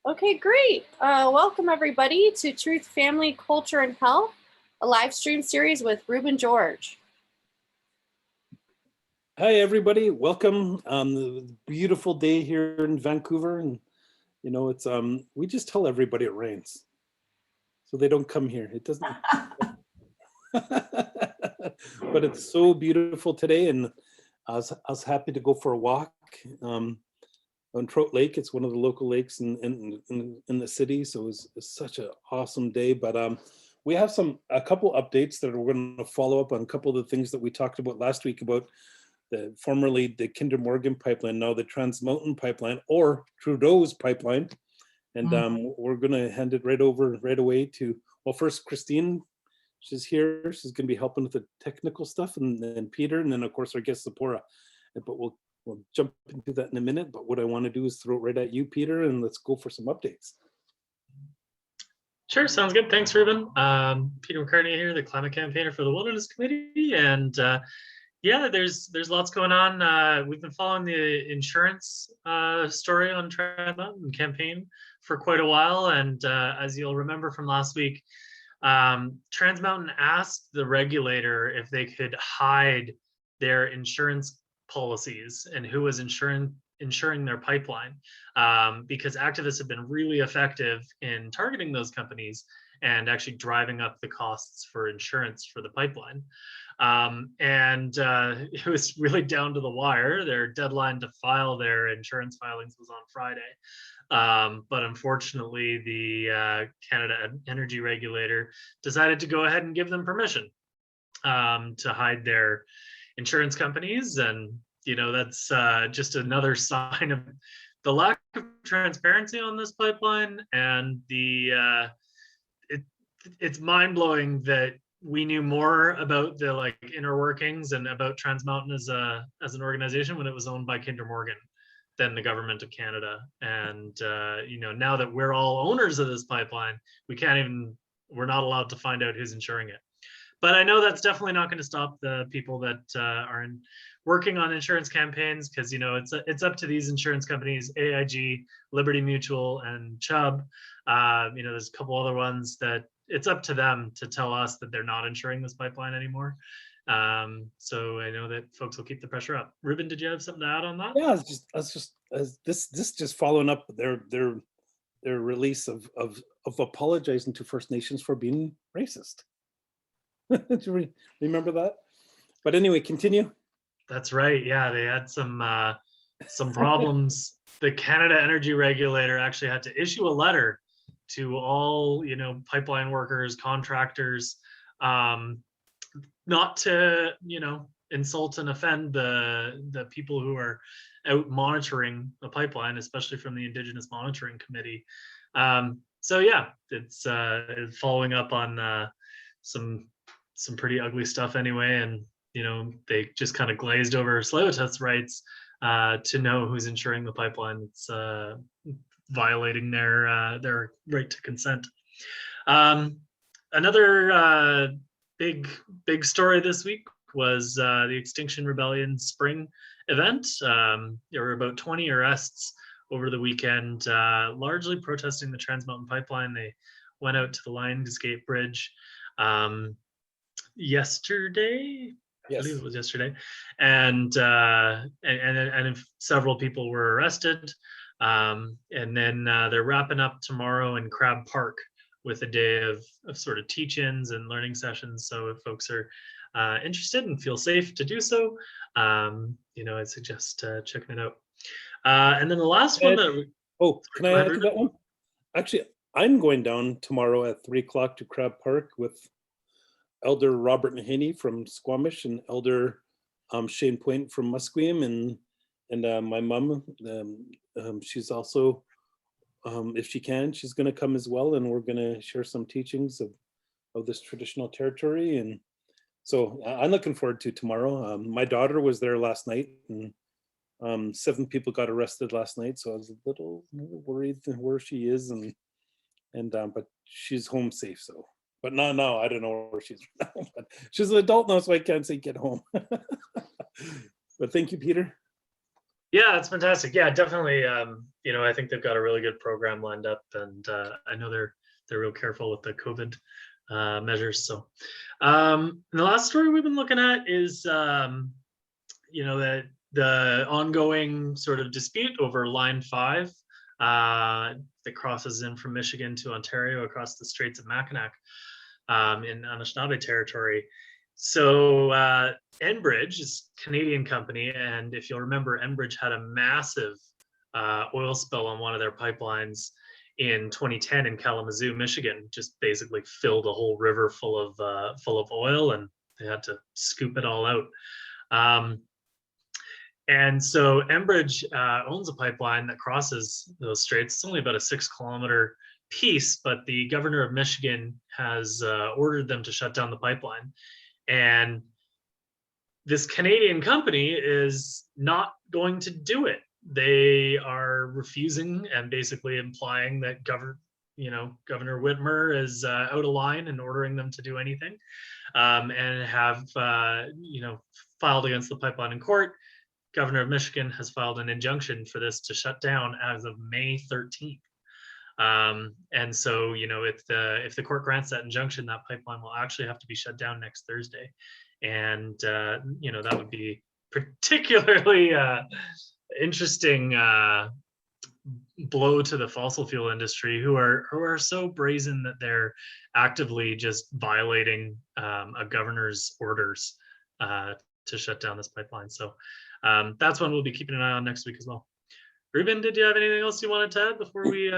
Okay, great. Welcome everybody to Truth, Family, Culture, and Health, a live stream series with Ruben George. Hi everybody, welcome on the beautiful day here in Vancouver. And you know, it's we just tell everybody it rains, so they don't come here. It doesn't. But it's so beautiful today, and I was happy to go for a walk on Trout Lake. It's one of the local lakes in the city, so it's such an awesome day. But we have a couple updates that we're going to follow up on a couple of the things that we talked about last week about formerly the Kinder Morgan pipeline, now the Trans Mountain pipeline, or Trudeau's pipeline. And we're going to hand it right away to, well, first Christine. She's here. She's going to be helping with the technical stuff, and then Peter, and then of course our guest Tzeporah. But we'll jump into that in a minute. But what I want to do is throw it right at you, Peter, and let's go for some updates. Sure, sounds good. Thanks, Ruben. Peter McCartney here, the climate campaigner for the Wilderness Committee, and yeah, there's lots going on. We've been following the insurance story on Trans Mountain campaign for quite a while, and as you'll remember from last week, Trans Mountain asked the regulator if they could hide their insurance policies and who was insuring their pipeline, because activists have been really effective in targeting those companies and actually driving up the costs for insurance for the pipeline. It was really down to the wire. Their deadline to file their insurance filings was on Friday. But unfortunately, the Canada Energy Regulator decided to go ahead and give them permission to hide their insurance companies. And, you know, that's just another sign of the lack of transparency on this pipeline. And it's mind-blowing that we knew more about the inner workings and about Trans Mountain as an organization when it was owned by Kinder Morgan than the government of Canada. And you know, now that we're all owners of this pipeline, we're not allowed to find out who's insuring it. But I know that's definitely not going to stop the people that are working on insurance campaigns, because you know it's up to these insurance companies, AIG, Liberty Mutual, and Chubb. You know, there's a couple other ones that it's up to them to tell us that they're not insuring this pipeline anymore. So I know that folks will keep the pressure up. Ruben, did you have something to add on that? Yeah, this just following up their release of apologizing to First Nations for being racist. Do you remember that? But anyway, continue. That's right. Yeah, they had some problems. The Canada Energy Regulator actually had to issue a letter to all, you know, pipeline workers, contractors, not to, you know, insult and offend the people who are out monitoring the pipeline, especially from the Indigenous Monitoring Committee. So yeah, it's following up on some pretty ugly stuff anyway, and you know, they just kind of glazed over Tsleil-Waututh's rights to know who's insuring the pipeline. It's violating their right to consent. Another big story this week was the Extinction Rebellion spring event. There were about 20 arrests over the weekend, largely protesting the Trans Mountain pipeline. They went out to the Lionsgate Bridge yesterday. Yes. I believe it was yesterday, and several people were arrested. And then they're wrapping up tomorrow in Crab Park with a day of sort of teach-ins and learning sessions. So if folks are interested and feel safe to do so, you know, I'd suggest checking it out. And then the last one that can I add to that one? Actually, I'm going down tomorrow at 3 o'clock to Crab Park with Elder Robert Mahaney from Squamish and Elder Shane Point from Musqueam, and my mom. She's also, if she can, she's going to come as well, and we're going to share some teachings of this traditional territory. And so I'm looking forward to tomorrow. My daughter was there last night, and 7 people got arrested last night, so I was a little worried where she is, but she's home safe. So, but no, I don't know where she's now. But she's an adult now, so I can't say get home. But thank you, Peter. Yeah, it's fantastic. Yeah, definitely. You know, I think they've got a really good program lined up, and I know they're real careful with the COVID measures. So, and the last story we've been looking at is you know, the ongoing sort of dispute over Line 5 that crosses in from Michigan to Ontario across the Straits of Mackinac in Anishinaabe territory. So Enbridge is a Canadian company, and if you'll remember, Enbridge had a massive oil spill on one of their pipelines in 2010 in Kalamazoo, Michigan. Just basically filled a whole river full of oil, and they had to scoop it all out. And so Enbridge owns a pipeline that crosses those straits. It's only about a 6-kilometer piece, but the governor of Michigan has ordered them to shut down the pipeline. And this Canadian company is not going to do it. They are refusing and basically implying that Governor Whitmer is out of line and ordering them to do anything, and have filed against the pipeline in court. Governor of Michigan has filed an injunction for this to shut down as of May 13th. And so, if the court grants that injunction, that pipeline will actually have to be shut down next Thursday. And, that would be particularly interesting blow to the fossil fuel industry, who are so brazen that they're actively just violating a governor's orders to shut down this pipeline. So that's one we'll be keeping an eye on next week as well. Ruben, did you have anything else you wanted to add before we?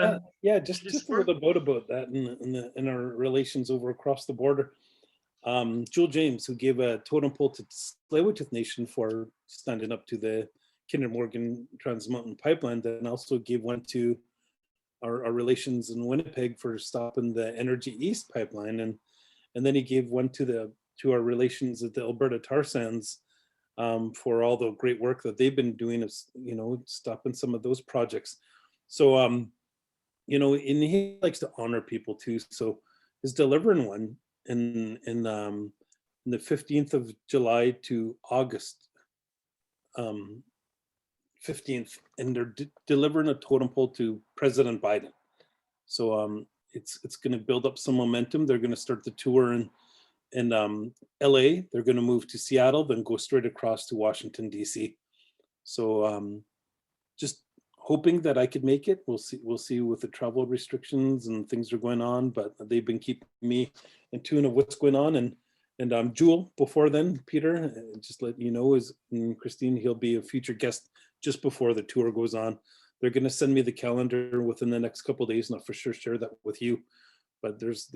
Just a little bit about that in our relations over across the border. Joel James, who gave a totem pole to Tsleil-Waututh Nation for standing up to the Kinder Morgan Trans Mountain Pipeline, then also gave one to our relations in Winnipeg for stopping the Energy East pipeline, and then he gave one to our relations at the Alberta tar sands for all the great work that they've been doing of stopping some of those projects. So and he likes to honor people too. So he's delivering one in the 15th of July to August 15th, and they're delivering a totem pole to President Biden. So it's going to build up some momentum. They're going to start the tour in LA. They're going to move to Seattle, then go straight across to Washington, DC. So just hoping that I could make it. We'll see with the travel restrictions and things are going on, but they've been keeping me in tune of what's going on. And Jewel, before then, Peter, just let you know, is Christine, he'll be a future guest just before the tour goes on. They're going to send me the calendar within the next couple of days, and I'll for sure share that with you. But there's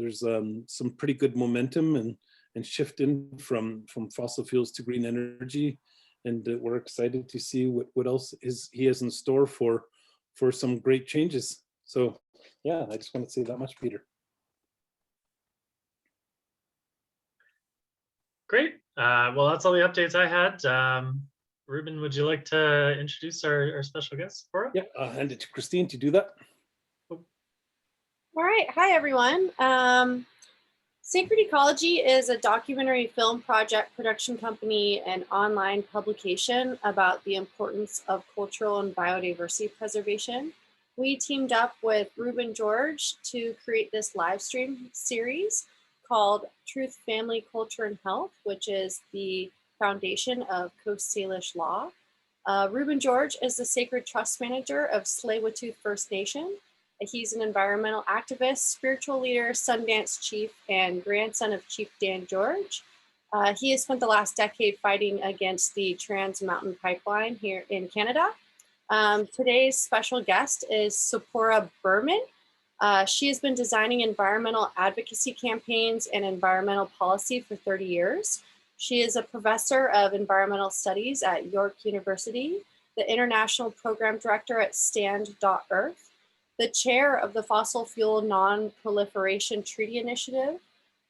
some pretty good momentum and shifting from fossil fuels to green energy, and we're excited to see what else he has in store for some great changes. So yeah, I just want to say that much, Peter. Great. Well, that's all the updates I had. Ruben, would you like to introduce our special guest, Tzeporah? Yeah, I'll hand it to Christine to do that. All right. Hi, everyone. Sacred Ecology is a documentary film project production company and online publication about the importance of cultural and biodiversity preservation. We teamed up with Ruben George to create this live stream series called Truth, Family, Culture, and Health, which is the foundation of Coast Salish law. Ruben George is the Sacred Trust Manager of Tsleil-Waututh First Nation. He's an environmental activist, spiritual leader, Sundance chief, and grandson of Chief Dan George. He has spent the last decade fighting against the Trans Mountain Pipeline here in Canada. Today's special guest is Tzeporah Berman. She has been designing environmental advocacy campaigns and environmental policy for 30 years. She is a professor of environmental studies at York University, the international program director at Stand.Earth, the chair of the Fossil Fuel Non-Proliferation Treaty Initiative,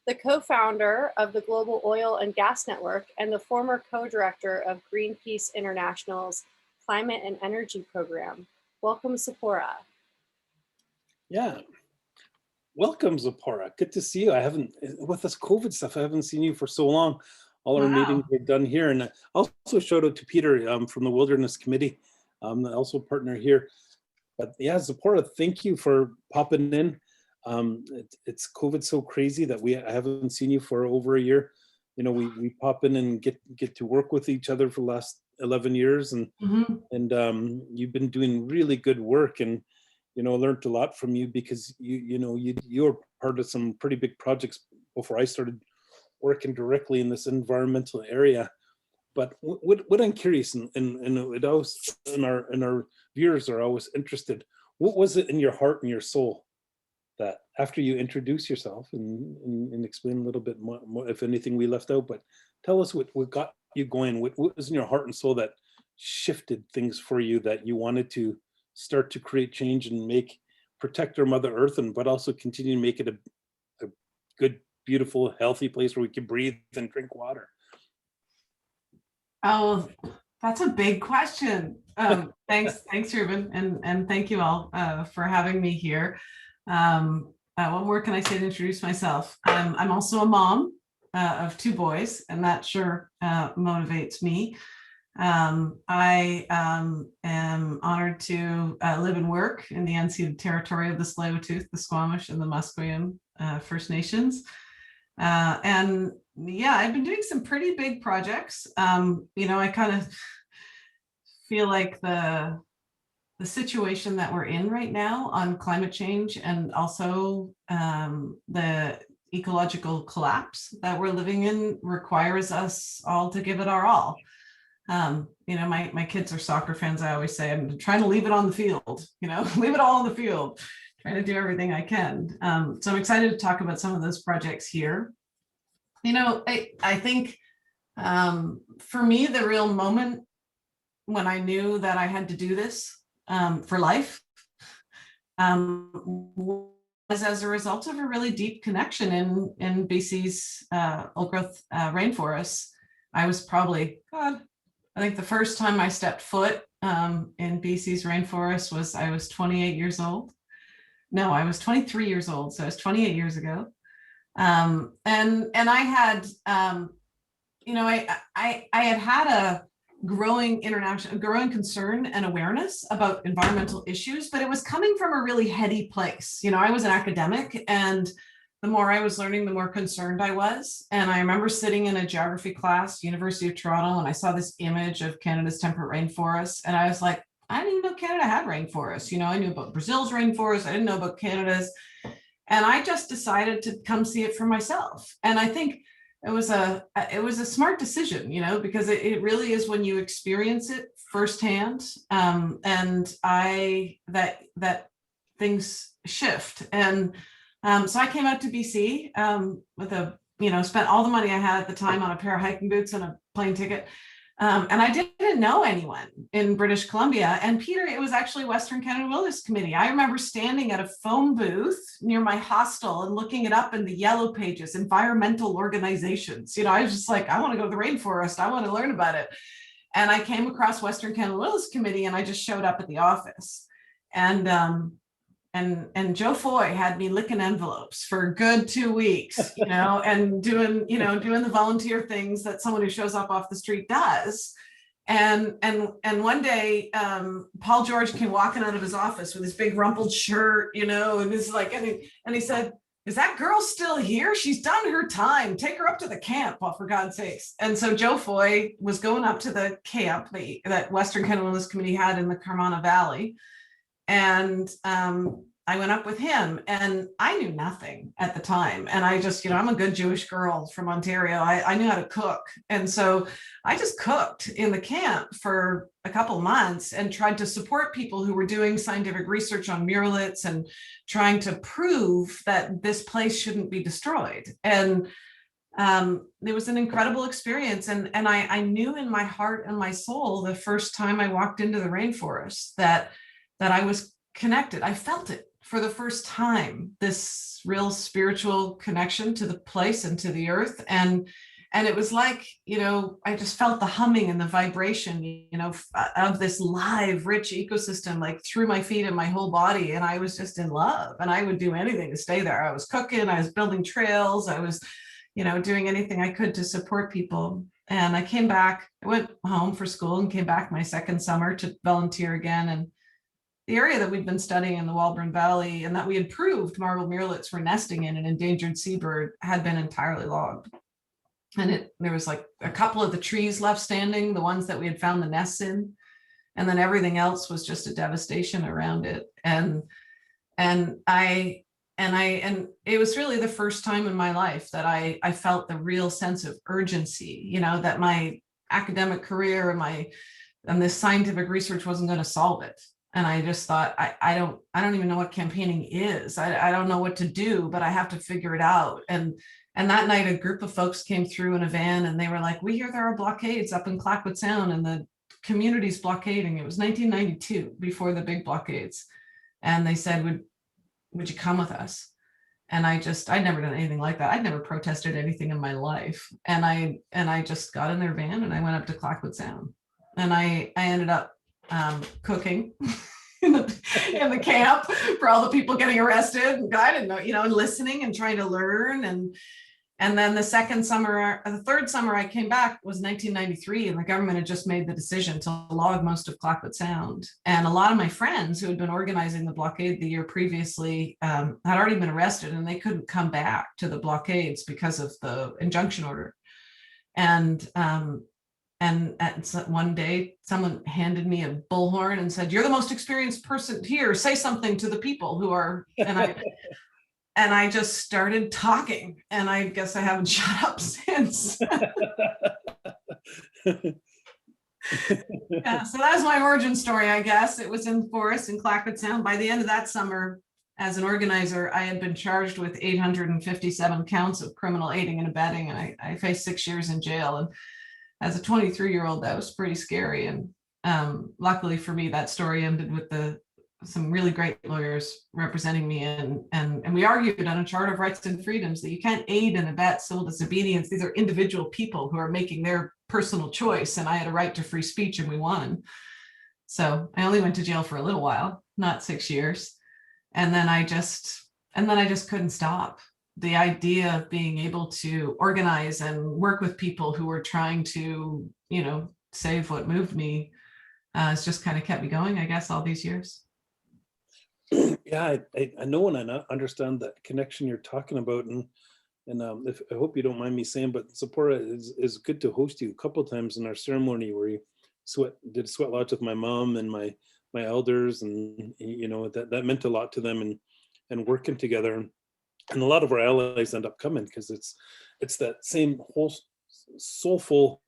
the co-founder of the Global Oil and Gas Network, and the former co-director of Greenpeace International's Climate and Energy Program. Welcome, Tzeporah. Yeah, welcome, Tzeporah. Good to see you. With this COVID stuff, I haven't seen you for so long. All our meetings are done here. And also shout out to Peter from the Wilderness Committee. also partner here. But yeah, Tzeporah, thank you for popping in. It's COVID so crazy that I haven't seen you for over a year. You know, we pop in and get to work with each other for the last 11 years, and you've been doing really good work, and you know, learned a lot from you, because you were part of some pretty big projects before I started working directly in this environmental area. But what I'm curious, and it always, and our viewers are always interested, what was it in your heart and your soul that, after you introduce yourself and explain a little bit more, if anything we left out, but tell us what got you going, what was in your heart and soul that shifted things for you, that you wanted to start to create change and protect our Mother Earth, but also continue to make it a good, beautiful, healthy place where we can breathe and drink water. Oh, that's a big question. Thanks, Ruben, and thank you all for having me here. What more can I say to introduce myself? I'm also a mom of 2 boys, and that sure motivates me. I am honored to live and work in the unceded territory of the Tsleil-Waututh, the Squamish, and the Musqueam First Nations. And yeah, I've been doing some pretty big projects. You know, I kind of feel like the situation that we're in right now on climate change, and also the ecological collapse that we're living in, requires us all to give it our all. You know, my kids are soccer fans. I always say I'm trying to leave it on the field, you know, leave it all on the field, trying to do everything I can. So I'm excited to talk about some of those projects here. You know, I think for me, the real moment when I knew that I had to do this for life was as a result of a really deep connection in BC's old growth rainforests. I was probably, God, I think the first time I stepped foot in BC's rainforest was, I was 28 years old. No, I was 23 years old. So it was 28 years ago. And I had, you know, I had a growing concern and awareness about environmental issues, but it was coming from a really heady place. You know, I was an academic, and the more I was learning, the more concerned I was. And I remember sitting in a geography class, University of Toronto, and I saw this image of Canada's temperate rainforests. And I was like, I didn't even know Canada had rainforests. You know, I knew about Brazil's rainforest. I didn't know about Canada's. And I just decided to come see it for myself. And I think it was a smart decision, you know, because it really is when you experience it firsthand, and that things shift. And so I came out to BC with spent all the money I had at the time on a pair of hiking boots and a plane ticket. And I didn't know anyone in British Columbia. And Peter, it was actually Western Canada Wilderness Committee. I remember standing at a phone booth near my hostel and looking it up in the yellow pages, environmental organizations. You know, I was just like, I want to go to the rainforest. I want to learn about it. And I came across Western Canada Wilderness Committee, and I just showed up at the office. And Joe Foy had me licking envelopes for a good 2 weeks, you know, and doing the volunteer things that someone who shows up off the street does. And one day, Paul George came walking out of his office with his big rumpled shirt, you know, and he's like, and he said, "Is that girl still here? She's done her time. Take her up to the camp, oh, for God's sakes." And so Joe Foy was going up to the camp that Western Canada Wilderness Committee had in the Carmana Valley. And I went up with him, and I knew nothing at the time. And I just, you know, I'm a good Jewish girl from Ontario. I knew how to cook. And so I just cooked in the camp for a couple months and tried to support people who were doing scientific research on murrelets and trying to prove that this place shouldn't be destroyed. And it was an incredible experience. And I knew in my heart and my soul, the first time I walked into the rainforest, that I was connected. I felt it for the first time, this real spiritual connection to the place and to the earth. And it was like, you know, I just felt the humming and the vibration, you know, of this live, rich ecosystem, like through my feet and my whole body. And I was just in love, and I would do anything to stay there. I was cooking, I was building trails, I was, you know, doing anything I could to support people. And I came back, I went home for school and came back my second summer to volunteer again. And the area that we'd been studying in the Walburn Valley and that we had proved marble murrelets were nesting in, an endangered seabird, had been entirely logged. And there was like a couple of the trees left standing, the ones that we had found the nests in, and then everything else was just a devastation around it. And it was really the first time in my life that I felt the real sense of urgency, you know, that my academic career and this scientific research wasn't going to solve it. And I just thought, I don't even know what campaigning is. I don't know what to do, but I have to figure it out. And that night, a group of folks came through in a van and they were like, we hear there are blockades up in Clackwood Sound and the community's blockading. It was 1992, before the big blockades. And they said, would you come with us? And I'd never done anything like that. I'd never protested anything in my life. And I just got in their van and I went up to Clackwood Sound. And I ended up cooking in the camp for all the people getting arrested. And I didn't know, you know, and listening and trying to learn. And then the third summer I came back was 1993, and the government had just made the decision to log most of Clackwood Sound. And a lot of my friends who had been organizing the blockade the year previously had already been arrested, and they couldn't come back to the blockades because of the injunction order. And one day someone handed me a bullhorn and said, "You're the most experienced person here. Say something to the people who are," and I just started talking, and I guess I haven't shut up since. Yeah, so that's my origin story, I guess. It was in the forest in Clackwood Sound. By the end of that summer, as an organizer, I had been charged with 857 counts of criminal aiding and abetting, and I faced 6 years in jail. And as a 23-year-old, that was pretty scary. And luckily for me, that story ended with some really great lawyers representing me, and we argued on a Charter of Rights and Freedoms that you can't aid and abet civil disobedience. These are individual people who are making their personal choice, and I had a right to free speech, and we won. So I only went to jail for a little while, not 6 years, and then I just couldn't stop. The idea of being able to organize and work with people who were trying to, you know, save what moved me has just kind of kept me going, I guess, all these years. Yeah, I know and I understand that connection you're talking about, and if, I hope you don't mind me saying, but Tzeporah, is good to host you a couple of times in our ceremony where you did sweat lodge with my mom and my elders, and you know that meant a lot to them, and working together, and a lot of our allies end up coming because it's that same whole soulful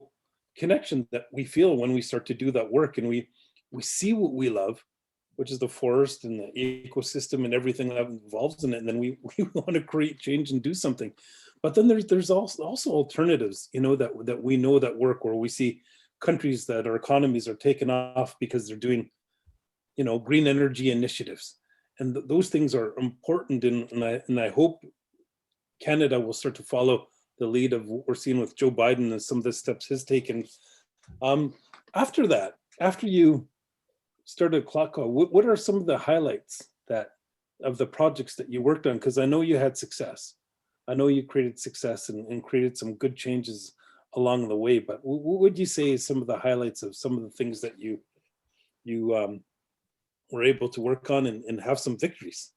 connection that we feel when we start to do that work, and we see what we love, which is the forest and the ecosystem and everything that involves in it. And then we want to create change and do something. But then there's also alternatives, you know, that we know that work, where we see countries that our economies are taking off because they're doing, you know, green energy initiatives. And those things are important. And I hope Canada will start to follow the lead of what we're seeing with Joe Biden and some of the steps he's taken. After that, after you started Clackwood, what are some of the highlights of the projects that you worked on? Because I know you had success. I know you created success and created some good changes along the way, but what would you say is some of the highlights of some of the things that you were able to work on and have some victories?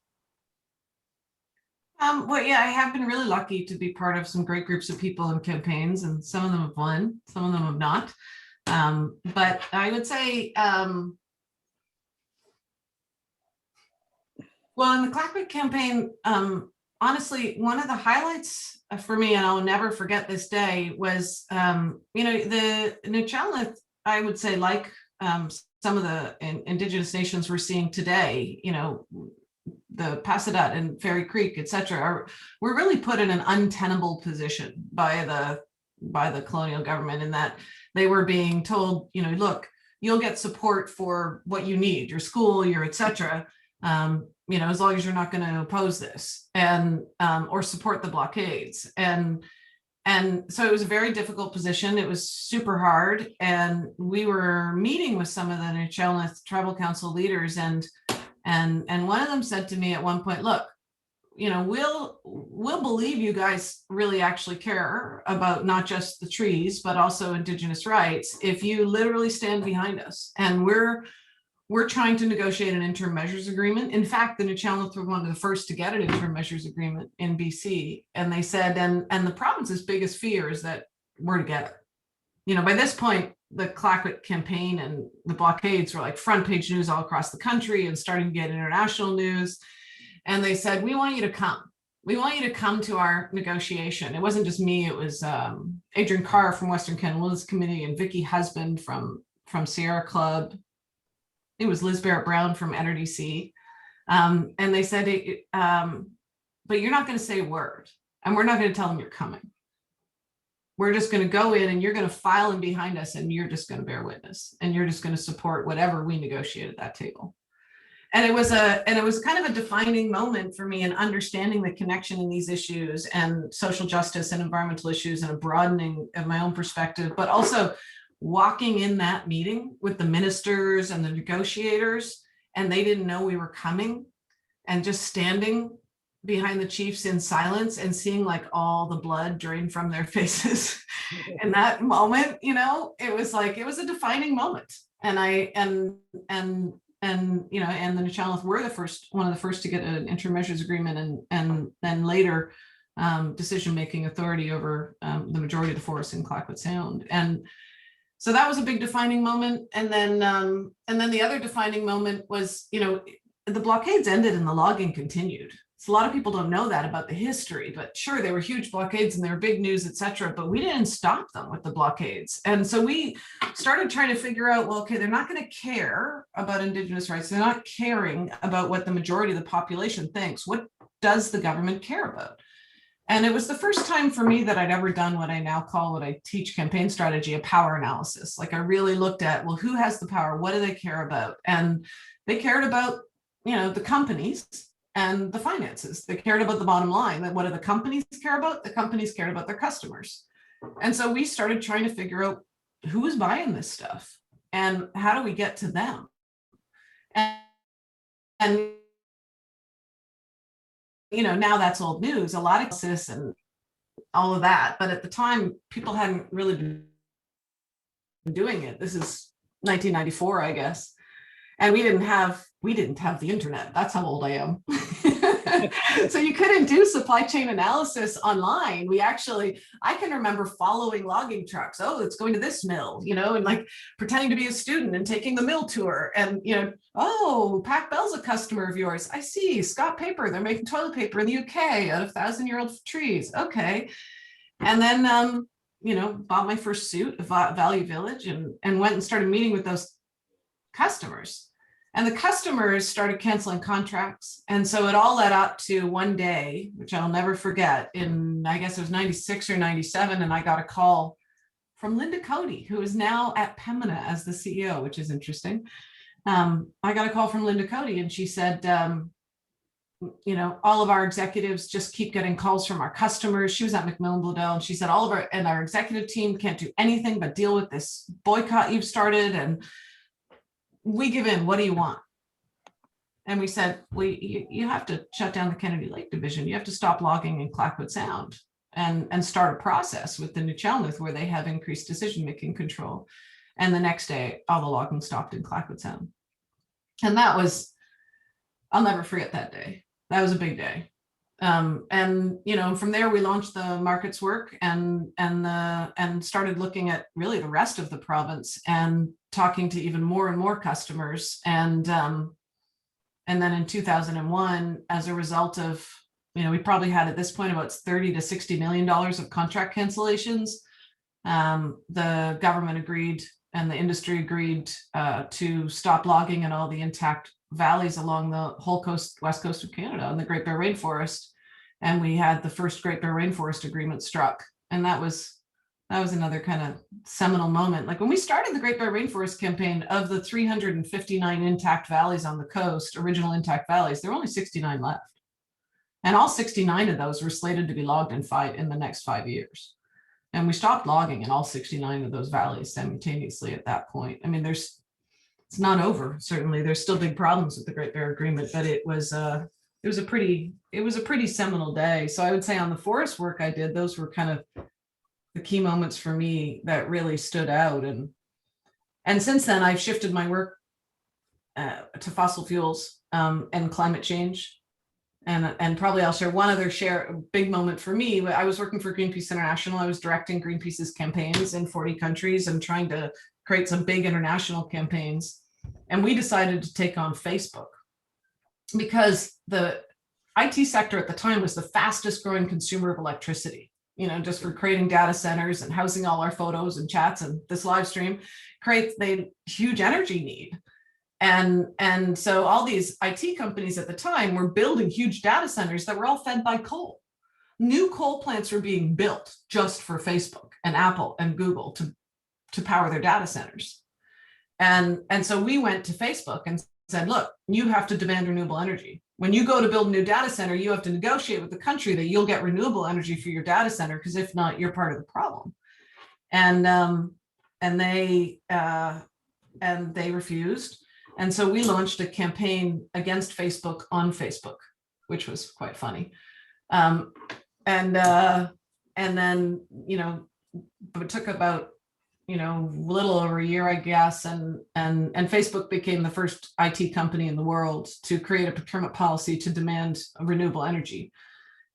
Well, yeah, I have been really lucky to be part of some great groups of people and campaigns, and some of them have won, some of them have not. But I would say, well, in the Clackwood campaign, honestly, one of the highlights for me, and I'll never forget this day, was, you know, the Nuu-chah-nulth, I would say, like some of the Indigenous nations we're seeing today, you know, the Passadut and Fairy Creek, et cetera, were really put in an untenable position by the colonial government, in that they were being told, you know, look, you'll get support for what you need, your school, your et cetera, you know, as long as you're not going to oppose this and or support the blockades. And so it was a very difficult position. It was super hard. And we were meeting with some of the Nuu-chah-nulth Tribal Council leaders, and one of them said to me at one point, look, we'll believe you guys really actually care about not just the trees, but also Indigenous rights if you literally stand behind us. And we're trying to negotiate an interim measures agreement. In fact, the Nuu-chah-nulth were one of the first to get an interim measures agreement in BC. And they said, and the province's biggest fear is that we're together. By this point, the Clayoquot campaign and the blockades were like front page news all across the country and starting to get international news. And they said, we want you to come. We want you to come to our negotiation. It wasn't just me, it was Adrian Carr from Western Canada Wilderness Committee and Vicky Husband from Sierra Club. It was Liz Barrett-Brown from NRDC. And they said, but you're not going to say a word, and we're not going to tell them you're coming. We're just going to go in and you're going to file in behind us and you're just going to bear witness and you're just going to support whatever we negotiate at that table. And it was kind of a defining moment for me in understanding the connection in these issues and social justice and environmental issues and a broadening of my own perspective, but also walking in that meeting with the ministers and the negotiators, and they didn't know we were coming, and just standing behind the chiefs in silence and seeing like all the blood drain from their faces in that moment. It was a defining moment. And the Nuu-chah-nulth were one of the first to get an interim measures agreement, and then later decision-making authority over the majority of the forests in Clayoquot Sound. And so that was a big defining moment. And then the other defining moment was, the blockades ended and the logging continued. So a lot of people don't know that about the history, but sure, they were huge blockades and they were big news, et cetera, but we didn't stop them with the blockades. And so we started trying to figure out, well, okay, they're not going to care about Indigenous rights. They're not caring about what the majority of the population thinks. What does the government care about? And it was the first time for me that I'd ever done what I now call, what I teach campaign strategy, a power analysis. Like I really looked at, well, who has the power? What do they care about? And they cared about, the companies and the finances. They cared about the bottom line. That what do the companies care about? The companies cared about their customers. And so we started trying to figure out who's buying this stuff and how do we get to them? And now that's old news, a lot of this and all of that. But at the time, people hadn't really been doing it. This is 1994, I guess. And we didn't have the internet. That's how old I am. So you couldn't do supply chain analysis online. I can remember following logging trucks. Oh, it's going to this mill, and like pretending to be a student and taking the mill tour. And, oh, Pac Bell's a customer of yours. I see. Scott Paper, they're making toilet paper in the UK out of 1,000-year-old trees. Okay. And then, bought my first suit of Value Village and went and started meeting with those customers. And the customers started canceling contracts. And so it all led up to one day, which I'll never forget, in, I guess it was 96 or 97. And I got a call from Linda Cody, who is now at Pembina as the CEO, which is interesting. I got a call from Linda Cody and she said, all of our executives just keep getting calls from our customers. She was at Macmillan Bladel and she said, all of our executive team can't do anything but deal with this boycott you've started. And we give in. What do you want? And we said, well, you have to shut down the Kennedy Lake Division. You have to stop logging in Clayoquot Sound and start a process with the Nuu-chah-nulth where they have increased decision-making control. And the next day, all the logging stopped in Clayoquot Sound. And that was, I'll never forget that day. That was a big day. And from there we launched the markets work and started looking at really the rest of the province and talking to even more and more customers. And then in 2001, as a result of, we probably had at this point about $30 to $60 million of contract cancellations. The government agreed and the industry agreed to stop logging in all the intact valleys along the whole west coast of Canada and the Great Bear Rainforest. And we had the first Great Bear Rainforest agreement struck. And that was another kind of seminal moment. Like when we started the Great Bear Rainforest campaign, of the 359 intact valleys on the coast, original intact valleys, there were only 69 left. And all 69 of those were slated to be logged in the next 5 years. And we stopped logging in all 69 of those valleys simultaneously at that point. I mean, it's not over, certainly. There's still big problems with the Great Bear Agreement, but it was it was a pretty seminal day. So I would say on the forest work I did, those were kind of the key moments for me that really stood out. And since then I've shifted my work to fossil fuels and climate change. And probably I'll share one other big moment for me. I was working for Greenpeace International. I was directing Greenpeace's campaigns in 40 countries and trying to create some big international campaigns. And we decided to take on Facebook because the IT sector at the time was the fastest growing consumer of electricity, just for creating data centers and housing all our photos and chats, and this live stream creates a huge energy need. And so all these IT companies at the time were building huge data centers that were all fed by coal. New coal plants were being built just for Facebook and Apple and Google to power their data centers. And so we went to Facebook and said, look, you have to demand renewable energy. When you go to build a new data center, you have to negotiate with the country that you'll get renewable energy for your data center, because if not, you're part of the problem. And they refused. And so we launched a campaign against Facebook on Facebook, which was quite funny. And then, it took about, a little over a year, I guess. And Facebook became the first IT company in the world to create a procurement policy to demand renewable energy.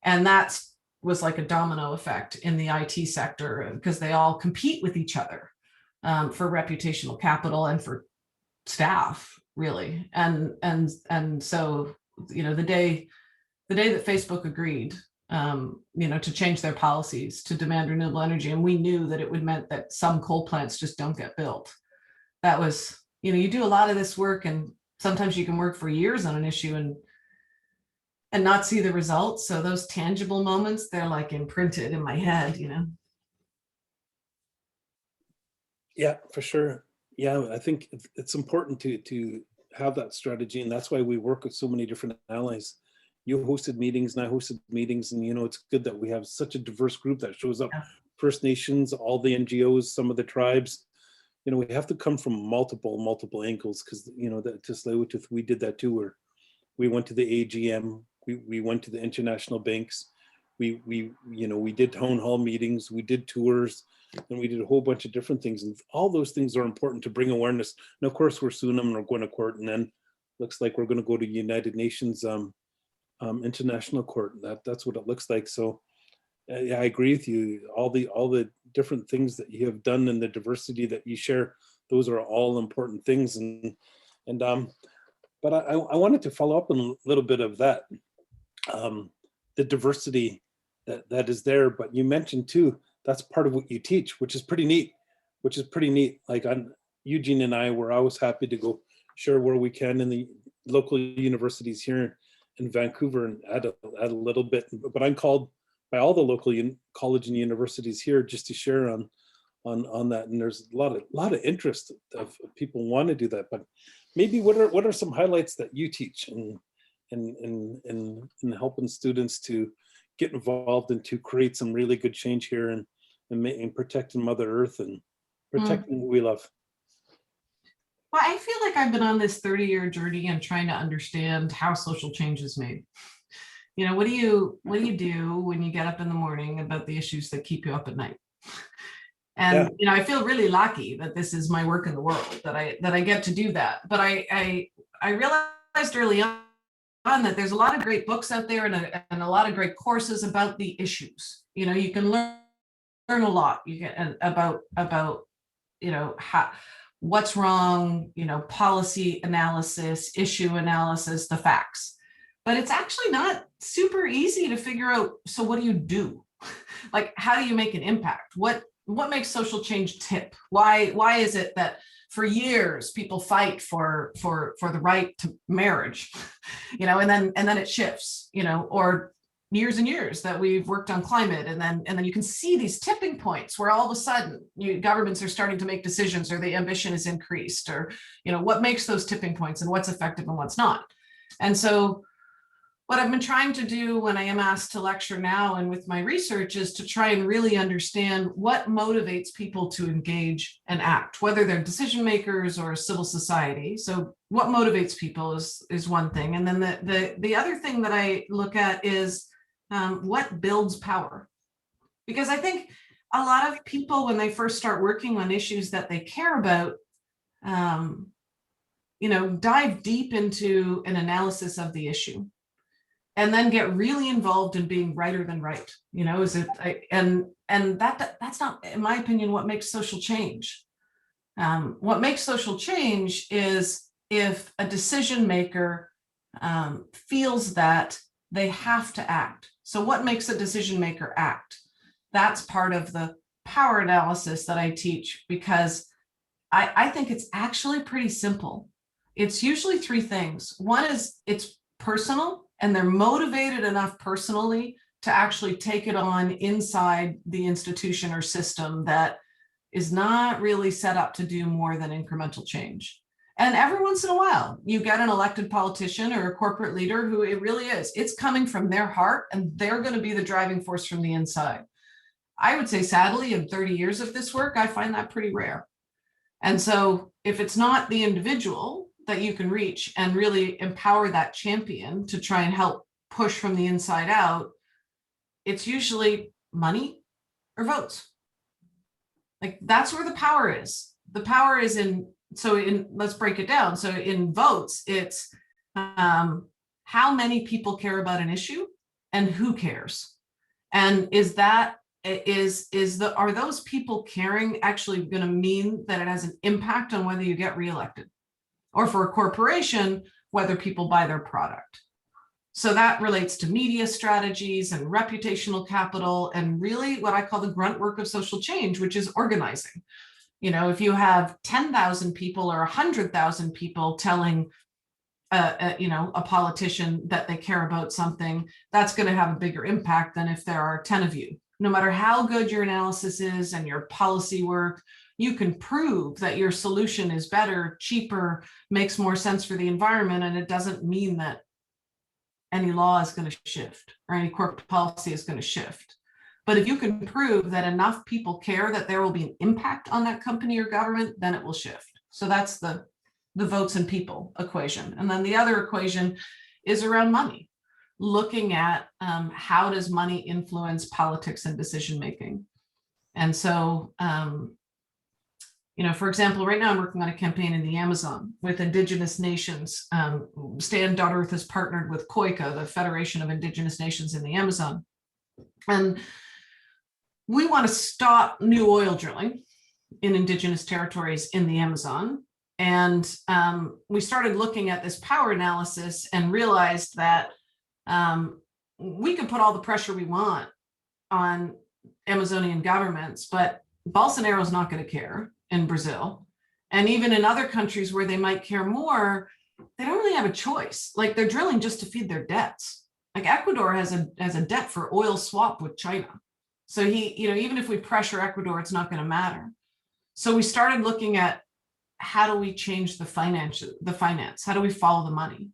And that was like a domino effect in the IT sector, because they all compete with each other for reputational capital and for staff, really. And so, the day that Facebook agreed, to change their policies to demand renewable energy, and we knew that it would meant that some coal plants just don't get built. That was, you do a lot of this work, and sometimes you can work for years on an issue and not see the results. So those tangible moments, they're like imprinted in my head, Yeah, for sure. Yeah, I think it's important to have that strategy, and that's why we work with so many different allies. You hosted meetings and I hosted meetings, and it's good that we have such a diverse group that shows up. Yeah. First Nations, all the NGOs, some of the tribes. We have to come from multiple angles, because that Tsleil-Waututh, we did that too, where we went to the AGM, we went to the international banks, we did town hall meetings, we did tours, and we did a whole bunch of different things. And all those things are important to bring awareness. And of course, we're suing them and we're going to court, and then looks like we're going to go to United Nations International Court. That's what it looks like. So yeah, I agree with you. All the different things that you have done and the diversity that you share, those are all important things. But I wanted to follow up on a little bit of that, the diversity that is there. But you mentioned too, that's part of what you teach, which is pretty neat. Like Eugene and I were always happy to go share where we can in the local universities here in Vancouver and add a little bit. But I'm called by all the local college and universities here just to share on that. And there's a lot of interest of people want to do that. But maybe what are some highlights that you teach in helping students to get involved and to create some really good change here and protecting Mother Earth and protecting what we love? Well, I feel like I've been on this 30-year journey and trying to understand how social change is made. What do you do when you get up in the morning about the issues that keep you up at night? And yeah. I feel really lucky that this is my work in the world, that I get to do that. But I realized early on that there's a lot of great books out there and a lot of great courses about the issues. You can learn a lot. You get about how, what's wrong, policy analysis, issue analysis, the facts. But it's actually not super easy to figure out, so what do you do? Like, how do you make an impact? What makes social change tip? Why is it that for years people fight for the right to marriage, and then it shifts, or years and years that we've worked on climate, and then you can see these tipping points where all of a sudden governments are starting to make decisions, or the ambition is increased, or what makes those tipping points and what's effective and what's not. And so what I've been trying to do when I am asked to lecture now and with my research is to try and really understand what motivates people to engage and act, whether they're decision makers or civil society. So what motivates people is one thing. And then the other thing that I look at is what builds power. Because I think a lot of people, when they first start working on issues that they care about, dive deep into an analysis of the issue and then get really involved in being righter than right. That's not, in my opinion, what makes social change. What makes social change is if a decision maker feels that they have to act. So what makes a decision maker act? That's part of the power analysis that I teach, because I think it's actually pretty simple. It's usually three things. One is it's personal, and they're motivated enough personally to actually take it on inside the institution or system that is not really set up to do more than incremental change. And every once in a while, you get an elected politician or a corporate leader who it really is. It's coming from their heart, and they're going to be the driving force from the inside. I would say, sadly, in 30 years of this work, I find that pretty rare. And so if it's not the individual that you can reach and really empower that champion to try and help push from the inside out, it's usually money or votes. Like, that's where the power is. The power is let's break it down. So in votes, it's how many people care about an issue and who cares. And are those people caring actually going to mean that it has an impact on whether you get reelected? Or for a corporation, whether people buy their product. So that relates to media strategies and reputational capital, and really what I call the grunt work of social change, which is organizing. If you have 10,000 people or 100,000 people telling a politician that they care about something, that's going to have a bigger impact than if there are 10 of you. No matter how good your analysis is and your policy work, you can prove that your solution is better, cheaper, makes more sense for the environment, and it doesn't mean that any law is going to shift or any corporate policy is going to shift. But if you can prove that enough people care that there will be an impact on that company or government, then it will shift. So that's the votes and people equation. And then the other equation is around money, looking at how does money influence politics and decision making. And so for example, right now I'm working on a campaign in the Amazon with Indigenous nations. Stand.Earth has partnered with COICA, the Federation of Indigenous Nations in the Amazon. And we want to stop new oil drilling in Indigenous territories in the Amazon. And we started looking at this power analysis and realized that we can put all the pressure we want on Amazonian governments, but Bolsonaro's not going to care in Brazil. And even in other countries where they might care more, they don't really have a choice. Like, they're drilling just to feed their debts. Like, Ecuador has a debt for oil swap with China. So even if we pressure Ecuador, it's not going to matter. So we started looking at how do we change the finance? How do we follow the money?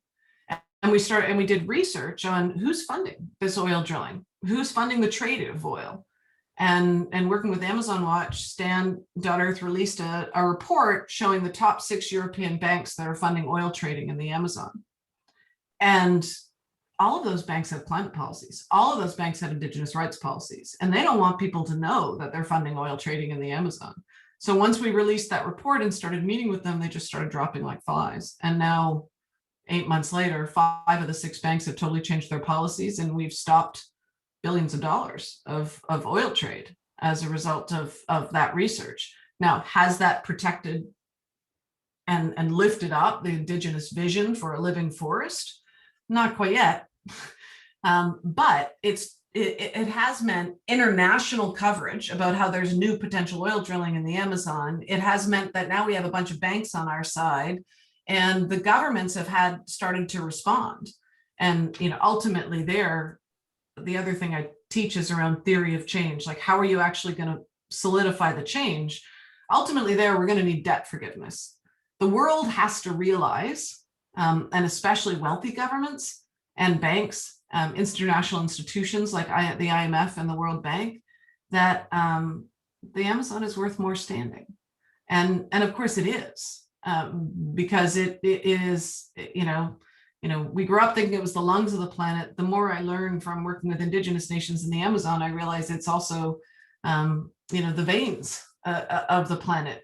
And we did research on who's funding this oil drilling, who's funding the trade of oil. And working with Amazon Watch, Stand.Earth released a report showing the top 6 European banks that are funding oil trading in the Amazon. And all of those banks have climate policies. All of those banks have Indigenous rights policies. And they don't want people to know that they're funding oil trading in the Amazon. So once we released that report and started meeting with them, they just started dropping like flies. And now, 8 months later, 5 of the 6 banks have totally changed their policies, and we've stopped billions of dollars of oil trade as a result of that research. Now, has that protected and lifted up the Indigenous vision for a living forest? Not quite yet, but it has meant international coverage about how there's new potential oil drilling in the Amazon. It has meant that now we have a bunch of banks on our side, and the governments have started to respond. And ultimately, the other thing I teach is around theory of change. Like, how are you actually going to solidify the change? Ultimately, we're going to need debt forgiveness. The world has to realize, and especially wealthy governments, and banks, international institutions like the IMF and the World Bank, that the Amazon is worth more standing. And of course it is, because it is, we grew up thinking it was the lungs of the planet. The more I learn from working with indigenous nations in the Amazon, I realize it's also, the veins of the planet.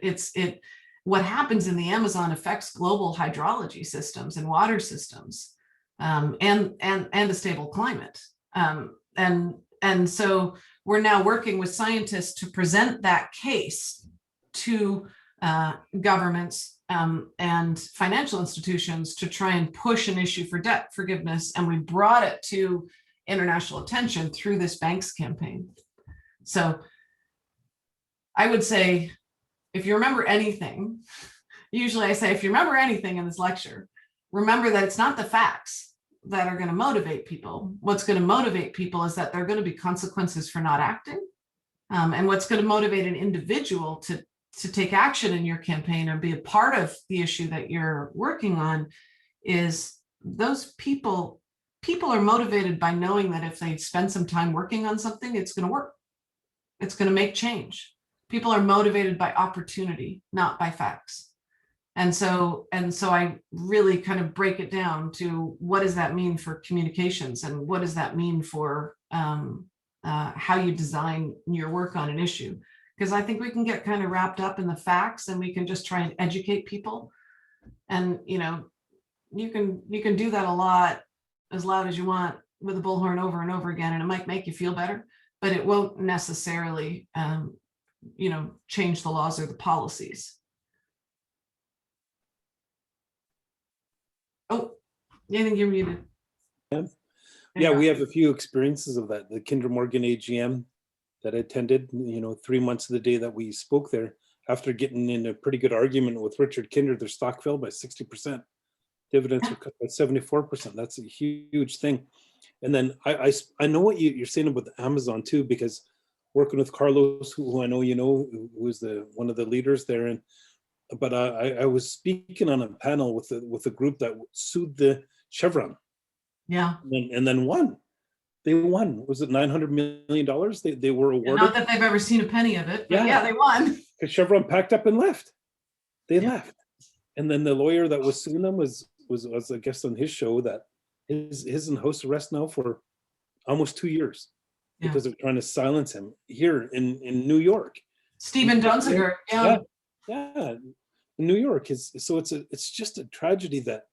What happens in the Amazon affects global hydrology systems and water systems, and a stable climate. And so we're now working with scientists to present that case to governments and financial institutions to try and push an issue for debt forgiveness. And we brought it to international attention through this banks campaign. So I would say, if you remember anything, usually I say, if you remember anything in this lecture, remember that it's not the facts that are going to motivate people. What's going to motivate people is that there are going to be consequences for not acting. And what's going to motivate an individual to take action in your campaign or be a part of the issue that you're working on is those people are motivated by knowing that if they spend some time working on something, it's going to work. It's going to make change. People are motivated by opportunity, not by facts. And so I really kind of break it down to what does that mean for communications, and what does that mean for how you design your work on an issue? Because I think we can get kind of wrapped up in the facts, and we can just try and educate people. And you can do that a lot, as loud as you want, with a bullhorn over and over again, and it might make you feel better, but it won't necessarily change the laws or the policies. Oh, I think you're muted. Yeah, we have a few experiences of that. The Kinder Morgan AGM that I attended, 3 months of the day that we spoke there, after getting in a pretty good argument with Richard Kinder, their stock fell by 60%. Dividends were cut by 74%. That's a huge thing. And then I know what you're saying about the Amazon too, because working with Carlos, who I know who was one of the leaders there, but I was speaking on a panel with a group that sued the Chevron. Yeah. And then won. They won. Was it $900 million? They were awarded. Not that they've ever seen a penny of it, but yeah they won. Because Chevron packed up and left. They left. And then the lawyer that was suing them was I guess on his show that is in house arrest now for almost 2 years because they're trying to silence him here in New York. Stephen Donziger. Yeah. In New York. It's just a tragedy that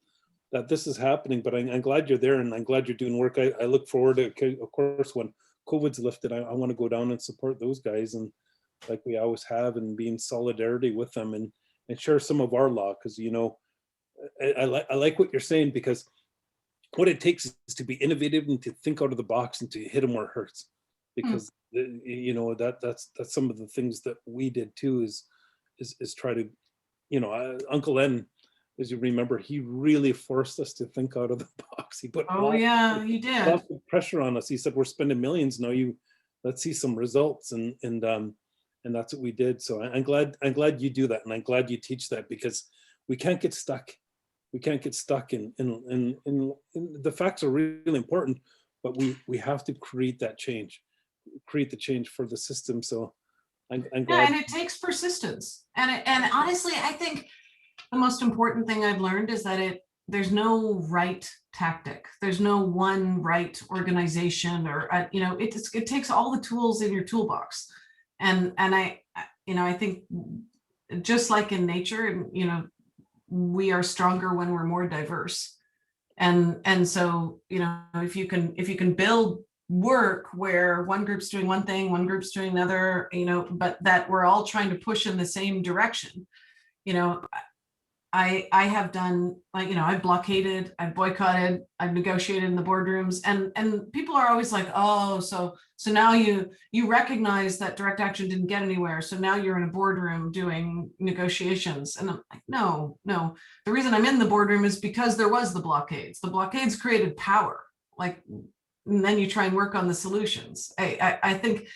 this is happening, but I'm glad you're there, and I'm glad you're doing work. I look forward to, of course, when COVID's lifted, I want to go down and support those guys, and like we always have, and be in solidarity with them and share some of our law, because I like what you're saying, because what it takes is to be innovative and to think out of the box and to hit them where it hurts, because that's some of the things that we did too, is try to, Uncle N, as you remember, he really forced us to think out of the box. He put he did. Lots of pressure on us. He said, "We're spending millions now. Let's see some results," and that's what we did. So I'm glad you do that, and I'm glad you teach that, because we can't get stuck. We can't get stuck in the facts are really important, but we have to create that change, create the change for the system. So I'm glad. Yeah, and it takes persistence. And honestly, I think the most important thing I've learned is that there's no right tactic. There's no one right organization, or it takes all the tools in your toolbox. And I think just like in nature, we are stronger when we're more diverse. And so, if you can build work where one group's doing one thing, one group's doing another, but that we're all trying to push in the same direction. I have done, I've blockaded, I've boycotted, I've negotiated in the boardrooms, and people are always like, oh, so now you recognize that direct action didn't get anywhere, so now you're in a boardroom doing negotiations. And I'm like, no. The reason I'm in the boardroom is because there was the blockades. The blockades created power, and then you try and work on the solutions. I think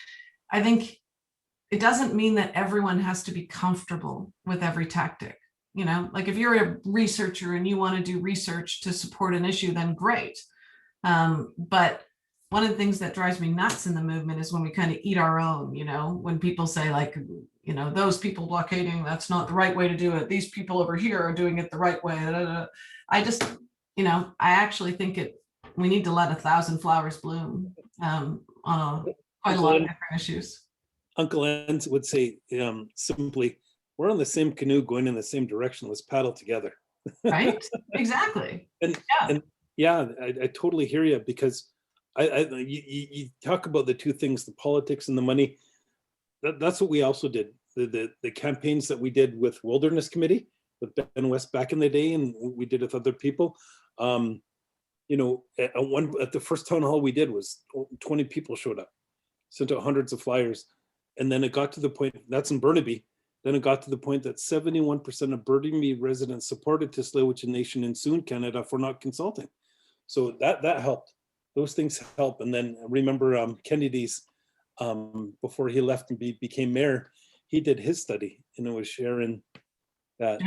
it doesn't mean that everyone has to be comfortable with every tactic. If you're a researcher and you want to do research to support an issue, then great. But one of the things that drives me nuts in the movement is when we kind of eat our own, when people say like, those people blockading, that's not the right way to do it. These people over here are doing it the right way. I just, I actually think we need to let 1,000 flowers bloom on quite a lot of different issues. Uncle Enz would say simply, we're on the same canoe going in the same direction. Let's paddle together. Right? Exactly. And I totally hear you, because you talk about the two things, the politics and the money. That's what we also did. The campaigns that we did with Wilderness Committee with Ben West back in the day, and we did with other people. At the first town hall we did was 20 people showed up, sent out hundreds of flyers, and then it got to the point, that's in Burnaby. Then it got to the point that 71% of Burnaby residents supported Tsleil-Waututh Nation and soon Canada for not consulting. So that helped. Those things help. And then remember Kennedy's, before he left and became mayor, he did his study, and it was sharing that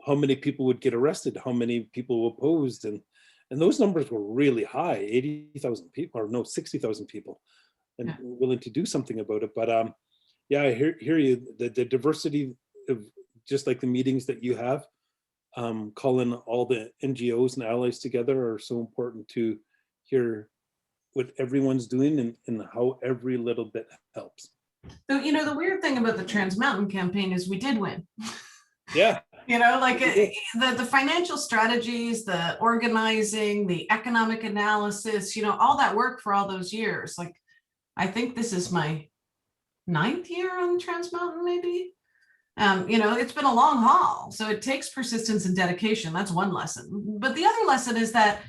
how many people would get arrested, how many people opposed, and those numbers were really high, 80,000 people, or no, 60,000 people, and willing to do something about it. But I hear you. The diversity of, just like the meetings that you have, calling all the NGOs and allies together are so important to hear what everyone's doing and how every little bit helps. So, the weird thing about the Trans Mountain campaign is we did win. Yeah. The financial strategies, the organizing, the economic analysis, all that work for all those years. Like, I think this is my 9th year on Trans Mountain, maybe. It's been a long haul. So it takes persistence and dedication. That's one lesson. But the other lesson is that,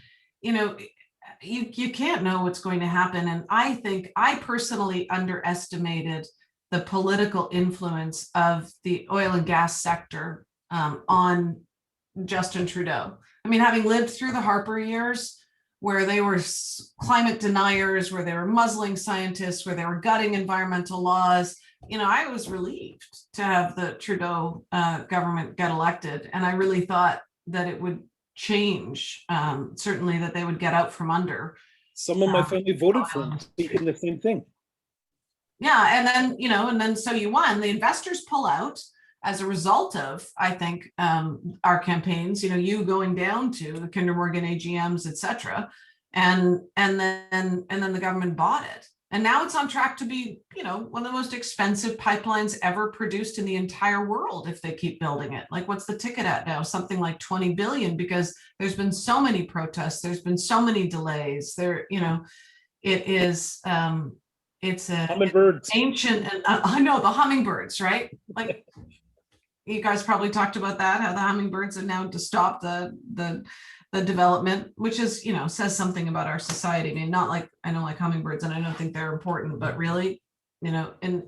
you can't know what's going to happen. And I think I personally underestimated the political influence of the oil and gas sector on Justin Trudeau. I mean, having lived through the Harper years, where they were climate deniers, where they were muzzling scientists, where they were gutting environmental laws, I was relieved to have the Trudeau government get elected. And I really thought that it would change, certainly that they would get out from under. Some of my family voted for him, thinking the same thing. Yeah, and then so you won. The investors pull out as a result of, I think, our campaigns. You going down to the Kinder Morgan AGMs, etc., and then the government bought it, and now it's on track to be, one of the most expensive pipelines ever produced in the entire world if they keep building it. Like, what's the ticket at now? Something like 20 billion, because there's been so many protests, there's been so many delays. It is. It's Hummingbirds. Ancient, and I know the hummingbirds, right? Like, you guys probably talked about that, how the hummingbirds have now to stop the development, which is, says something about our society. I mean, not like, I don't like hummingbirds and I don't think they're important, but really, and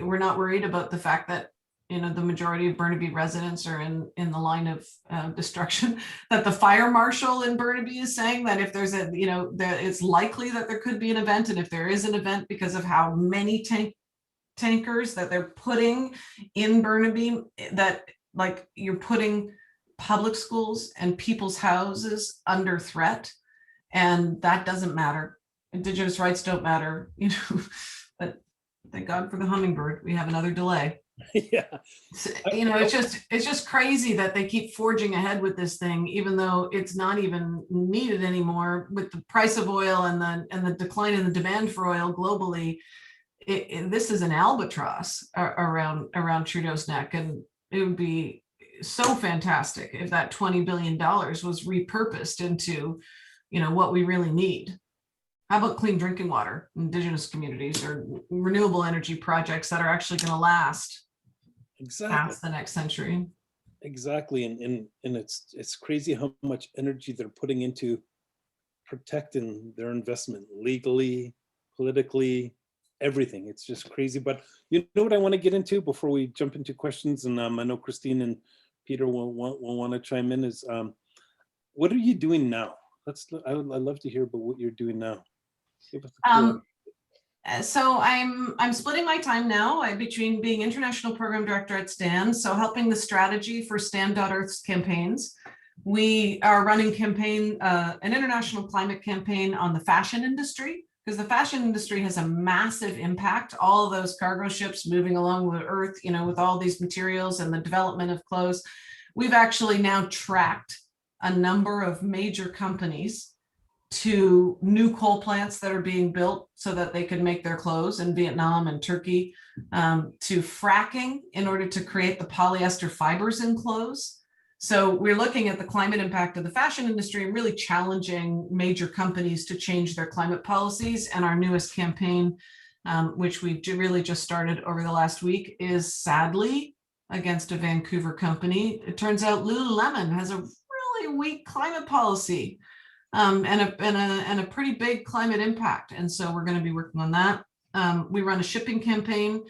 we're not worried about the fact that, the majority of Burnaby residents are in the line of destruction, that the fire marshal in Burnaby is saying that if there's it's likely that there could be an event, and if there is an event, because of how many tankers that they're putting in Burnaby, that, like, you're putting public schools and people's houses under threat, and that doesn't matter. Indigenous rights don't matter, but thank God for the hummingbird, we have another delay. Yeah. It's just crazy that they keep forging ahead with this thing, even though it's not even needed anymore with the price of oil and the decline in the demand for oil globally. This is an albatross around Trudeau's neck, and it would be so fantastic if that $20 billion was repurposed into, what we really need. How about clean drinking water, Indigenous communities, or renewable energy projects that are actually going to last past the next century? Exactly, and it's crazy how much energy they're putting into protecting their investment legally, politically, everything. It's just crazy. But you know what I want to get into before we jump into questions, and I know Christine and Peter will want to chime in, is what are you doing now? I'd love to hear about what you're doing now. So I'm splitting my time now between being international program director at Stand, so helping the strategy for Stand.Earth's campaigns, We are running an international climate campaign on the fashion industry, because the fashion industry has a massive impact. All of those cargo ships moving along the earth, with all these materials and the development of clothes. We've actually now tracked a number of major companies to new coal plants that are being built so that they can make their clothes in Vietnam and Turkey, to fracking in order to create the polyester fibers in clothes. So we're looking at the climate impact of the fashion industry and really challenging major companies to change their climate policies. And our newest campaign, which we've really just started over the last week, is sadly against a Vancouver company. It turns out Lululemon has a really weak climate policy, and a pretty big climate impact. And so we're going to be working on that. We run a shipping campaign,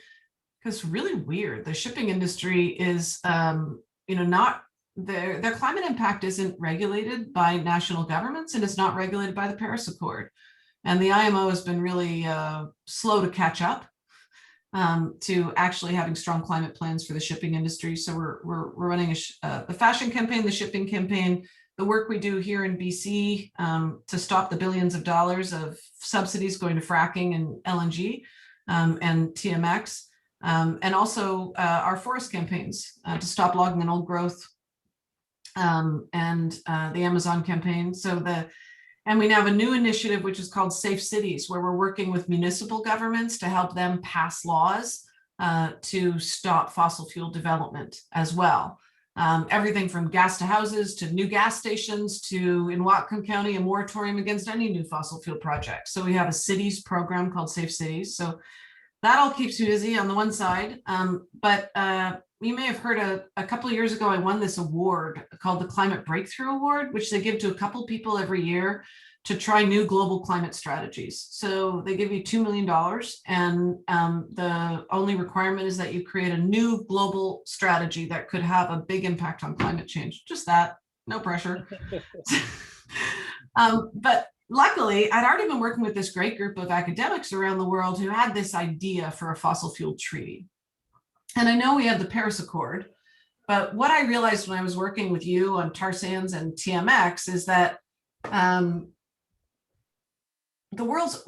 because really weird. The shipping industry is, not their climate impact isn't regulated by national governments, and it's not regulated by the Paris Accord. And the IMO has been really slow to catch up to actually having strong climate plans for the shipping industry. So we're running the fashion campaign, the shipping campaign, the work we do here in BC to stop the billions of dollars of subsidies going to fracking and LNG and TMX, and also our forest campaigns to stop logging and old growth, and the Amazon campaign. And we now have a new initiative, which is called Safe Cities, where we're working with municipal governments to help them pass laws to stop fossil fuel development as well. Everything from gas to houses to new gas stations to, in Whatcom County, a moratorium against any new fossil fuel projects. So we have a cities program called Safe Cities. So that all keeps you busy on the one side. But you may have heard a couple of years ago, I won this award called the Climate Breakthrough Award, which they give to a couple people every year to try new global climate strategies. So they give you $2 million, and the only requirement is that you create a new global strategy that could have a big impact on climate change. Just that, no pressure. But luckily, I'd already been working with this great group of academics around the world who had this idea for a fossil fuel treaty. And I know we have the Paris Accord, but what I realized when I was working with you on tar sands and TMX is that the words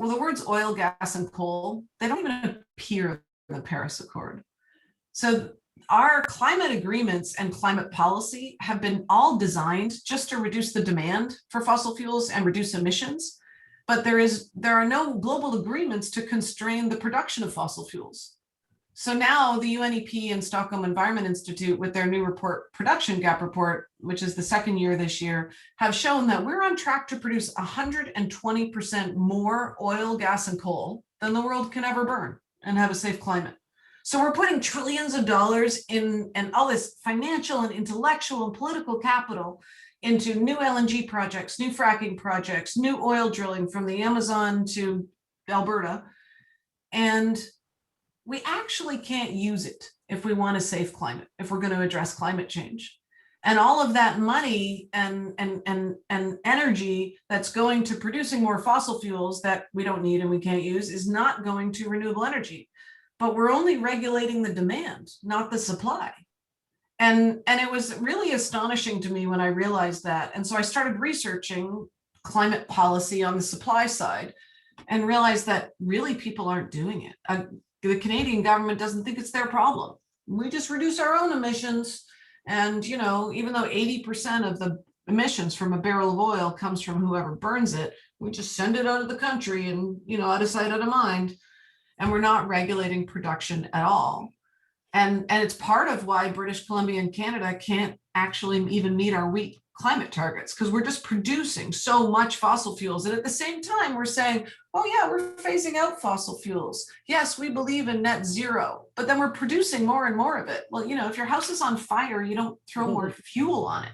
oil, gas, and coal, they don't even appear in the Paris Accord. So our climate agreements and climate policy have been all designed just to reduce the demand for fossil fuels and reduce emissions, but there are no global agreements to constrain the production of fossil fuels. So now the UNEP and Stockholm Environment Institute, with their new report, Production Gap Report, which is the second year this year, have shown that we're on track to produce 120% more oil, gas, and coal than the world can ever burn and have a safe climate. So we're putting trillions of dollars in, and all this financial and intellectual and political capital into new LNG projects, new fracking projects, new oil drilling from the Amazon to Alberta. And we actually can't use it if we want a safe climate, if we're going to address climate change. And all of that money and energy that's going to producing more fossil fuels that we don't need and we can't use is not going to renewable energy. But we're only regulating the demand, not the supply. And it was really astonishing to me when I realized that. And so I started researching climate policy on the supply side and realized that really people aren't doing it. The Canadian government doesn't think it's their problem. We just reduce our own emissions. And, even though 80% of the emissions from a barrel of oil comes from whoever burns it, we just send it out of the country and, out of sight, out of mind. And we're not regulating production at all. And it's part of why British Columbia and Canada can't actually even meet our weak climate targets, because we're just producing so much fossil fuels. And at the same time, we're saying, oh yeah, we're phasing out fossil fuels. Yes, we believe in net zero, but then we're producing more and more of it. Well, if your house is on fire, you don't throw more fuel on it.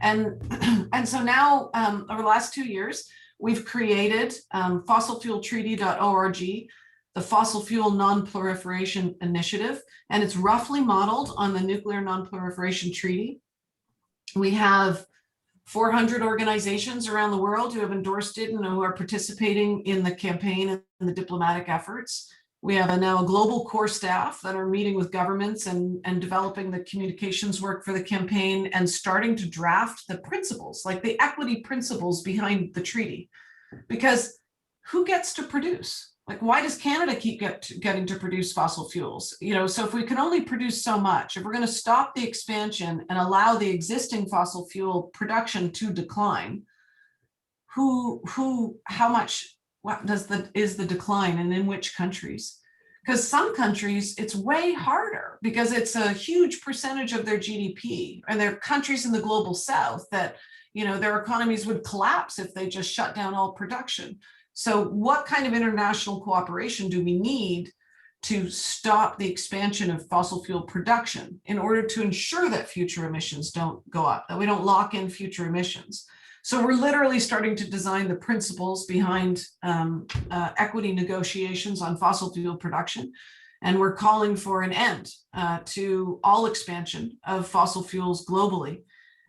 And so now, over the last 2 years, we've created fossilfueltreaty.org, the Fossil Fuel Non-Proliferation Initiative, and it's roughly modeled on the Nuclear Non-Proliferation Treaty. We have 400 organizations around the world who have endorsed it and who are participating in the campaign and the diplomatic efforts. We have now a global core staff that are meeting with governments and developing the communications work for the campaign and starting to draft the principles, like the equity principles behind the treaty. Because who gets to produce? Like, why does Canada keep getting to produce fossil fuels? You know, so if we can only produce so much, if we're going to stop the expansion and allow the existing fossil fuel production to decline, how much, what is the decline, and in which countries? Because some countries, it's way harder because it's a huge percentage of their GDP, and there are countries in the global south that, you know, their economies would collapse if they just shut down all production. So what kind of international cooperation do we need to stop the expansion of fossil fuel production in order to ensure that future emissions don't go up, that we don't lock in future emissions? So we're literally starting to design the principles behind equity negotiations on fossil fuel production. And we're calling for an end to all expansion of fossil fuels globally.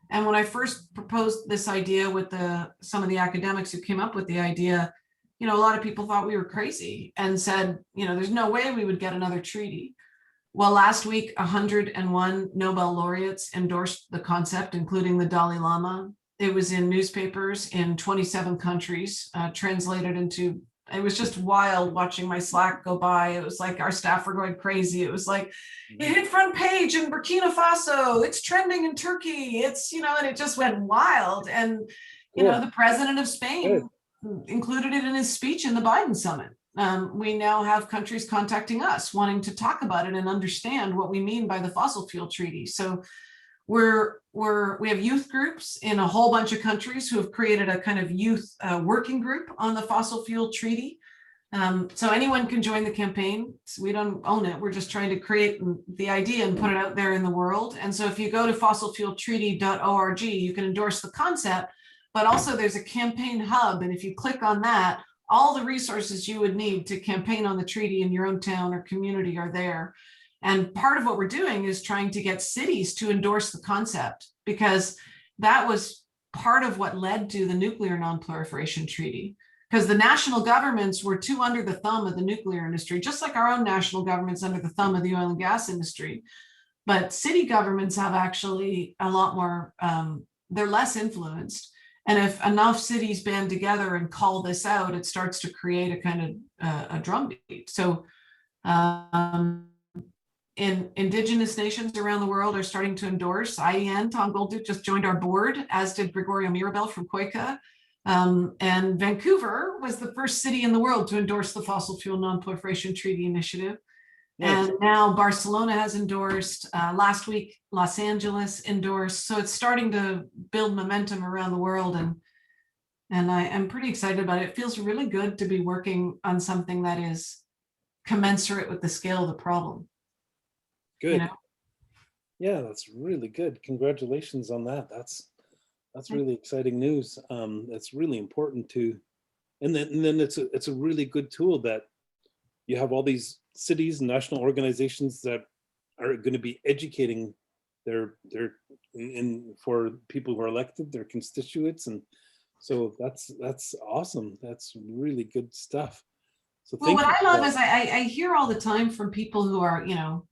And when I first proposed this idea with some of the academics who came up with the idea, you know, a lot of people thought we were crazy and said, you know, there's no way we would get another treaty. Well, last week, 101 Nobel laureates endorsed the concept, including the Dalai Lama. It was in newspapers in 27 countries, translated into, it was just wild watching my Slack go by. It was like our staff were going crazy. It was like, it hit front page in Burkina Faso, it's trending in Turkey, it's, you know, and it just went wild. And, you know, the president of Spain included it in his speech in the Biden summit. We now have countries contacting us wanting to talk about it and understand what we mean by the fossil fuel treaty. So we have youth groups in a whole bunch of countries who have created a kind of youth working group on the fossil fuel treaty. So anyone can join the campaign. So we don't own it. We're just trying to create the idea and put it out there in the world. And so if you go to fossilfueltreaty.org, you can endorse the concept, but also there's a campaign hub. And if you click on that, all the resources you would need to campaign on the treaty in your own town or community are there. And part of what we're doing is trying to get cities to endorse the concept, because that was part of what led to the nuclear non-proliferation treaty, because the national governments were too under the thumb of the nuclear industry, just like our own national governments under the thumb of the oil and gas industry. But city governments have actually a lot more, they're less influenced. And if enough cities band together and call this out, it starts to create a kind of a drumbeat. So in Indigenous nations around the world are starting to endorse. IEN, Tom Goldduke just joined our board, as did Gregorio Mirabel from Queca. And Vancouver was the first city in the world to endorse the Fossil Fuel Non-Proliferation Treaty Initiative. Nice. And now Barcelona has endorsed, last week, Los Angeles endorsed. So it's starting to build momentum around the world. And I'm pretty excited about it. It feels really good to be working on something that is commensurate with the scale of the problem. Good. You know? Yeah, that's really good. Congratulations on that. That's really exciting news. That's really important to, and then it's a really good tool that you have all these cities and national organizations that are going to be educating for people who are elected, their constituents, and so that's awesome. That's really good stuff. So well, what I love is I hear all the time from people who are, you know,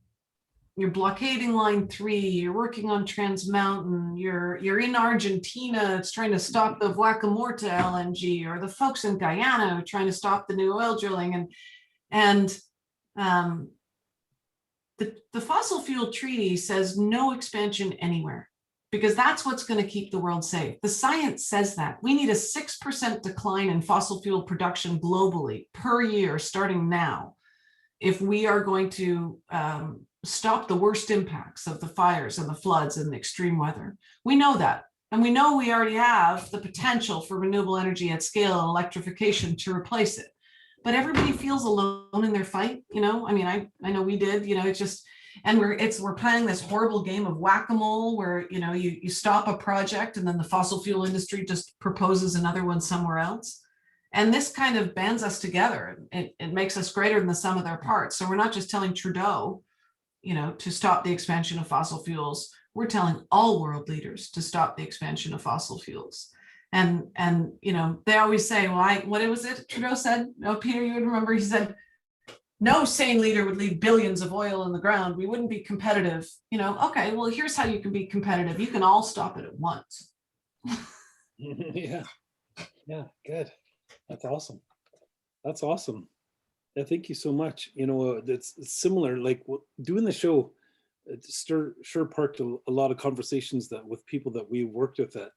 you're blockading line 3, you're working on Trans Mountain, you're in Argentina, it's trying to stop the Vaca Muerta LNG, or the folks in Guyana are trying to stop the new oil drilling. And the fossil fuel treaty says no expansion anywhere, because that's what's going to keep the world safe. The science says that. We need a 6% decline in fossil fuel production globally per year starting now if we are going to stop the worst impacts of the fires and the floods and the extreme weather. We know that. And we know we already have the potential for renewable energy at scale and electrification to replace it. But everybody feels alone in their fight, you know? I mean, I know we did, you know, it's just, and we're playing this horrible game of whack-a-mole where, you know, you stop a project and then the fossil fuel industry just proposes another one somewhere else. And this kind of bands us together. It makes us greater than the sum of their parts. So we're not just telling Trudeau, you know, to stop the expansion of fossil fuels. We're telling all world leaders to stop the expansion of fossil fuels. And you know, they always say, well, what was it Trudeau said? Oh, Peter, you would remember, he said, no sane leader would leave billions of oil in the ground. We wouldn't be competitive. Okay, well, here's how you can be competitive. You can all stop it at once. Yeah, yeah, good. That's awesome. That's awesome. Yeah, thank you so much. It's similar, like doing the show, it sure parked a lot of conversations that with people that we worked with that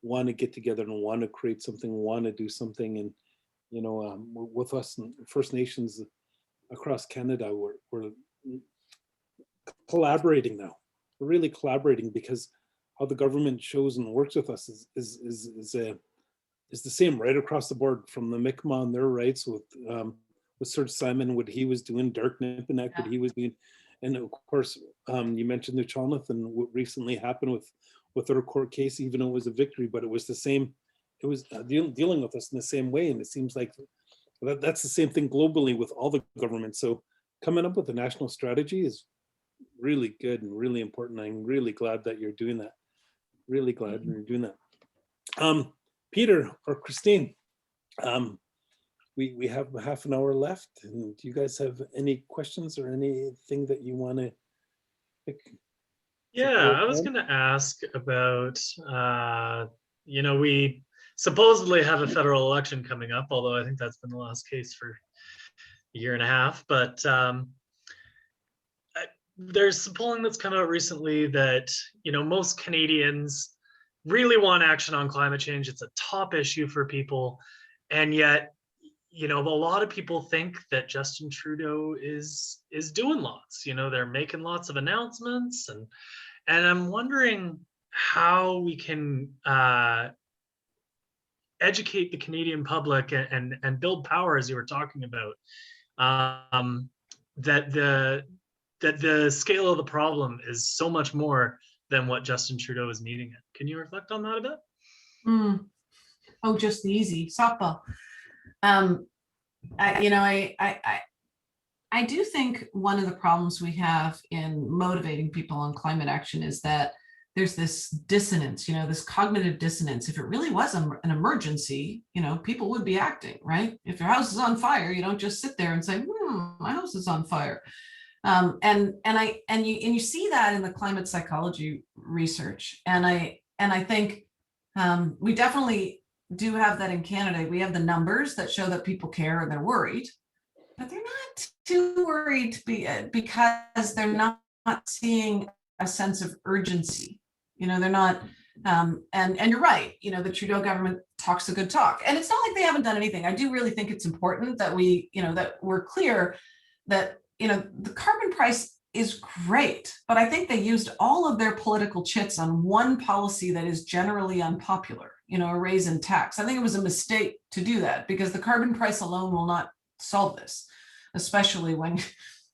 want to get together and want to create something, want to do something. And, with us and First Nations across Canada, we're collaborating now. We're really collaborating because how the government shows and works with us is the same right across the board, from the Mi'kmaq and their rights with Sir Simon, what he was doing, Dark Nippenak, what he was doing. And of course, you mentioned the Jonathan, what recently happened with their court case, even though it was a victory, but it was the same, it was dealing with us in the same way. And it seems like that's the same thing globally with all the governments. So coming up with a national strategy is really good and really important. I'm really glad that you're doing that. Really glad you're doing that. Peter or Christine, we have half an hour left, and do you guys have any questions or anything that you want to pick? Yeah, I was going to ask about, we supposedly have a federal election coming up, although I think that's been the last case for a year and a half. But there's some polling that's come out recently that, most Canadians really want action on climate change. It's a top issue for people. And yet, a lot of people think that Justin Trudeau is doing lots. They're making lots of announcements, and I'm wondering how we can educate the Canadian public and build power, as you were talking about, that the scale of the problem is so much more than what Justin Trudeau is meeting it. Can you reflect on that a bit? Oh, just the easy softball. I do think one of the problems we have in motivating people on climate action is that there's this dissonance, this cognitive dissonance. If it really was an emergency, people would be acting, right? If your house is on fire, you don't just sit there and say, my house is on fire. And you see that in the climate psychology research. And I think we definitely do have that in Canada. We have the numbers that show that people care and they're worried, but they're not too worried because they're not seeing a sense of urgency. They're not, and you're right, the Trudeau government talks a good talk. And it's not like they haven't done anything. I do really think it's important that that we're clear that, the carbon price is great, but I think they used all of their political chits on one policy that is generally unpopular, a raise in tax. I think it was a mistake to do that because the carbon price alone will not solve this, especially when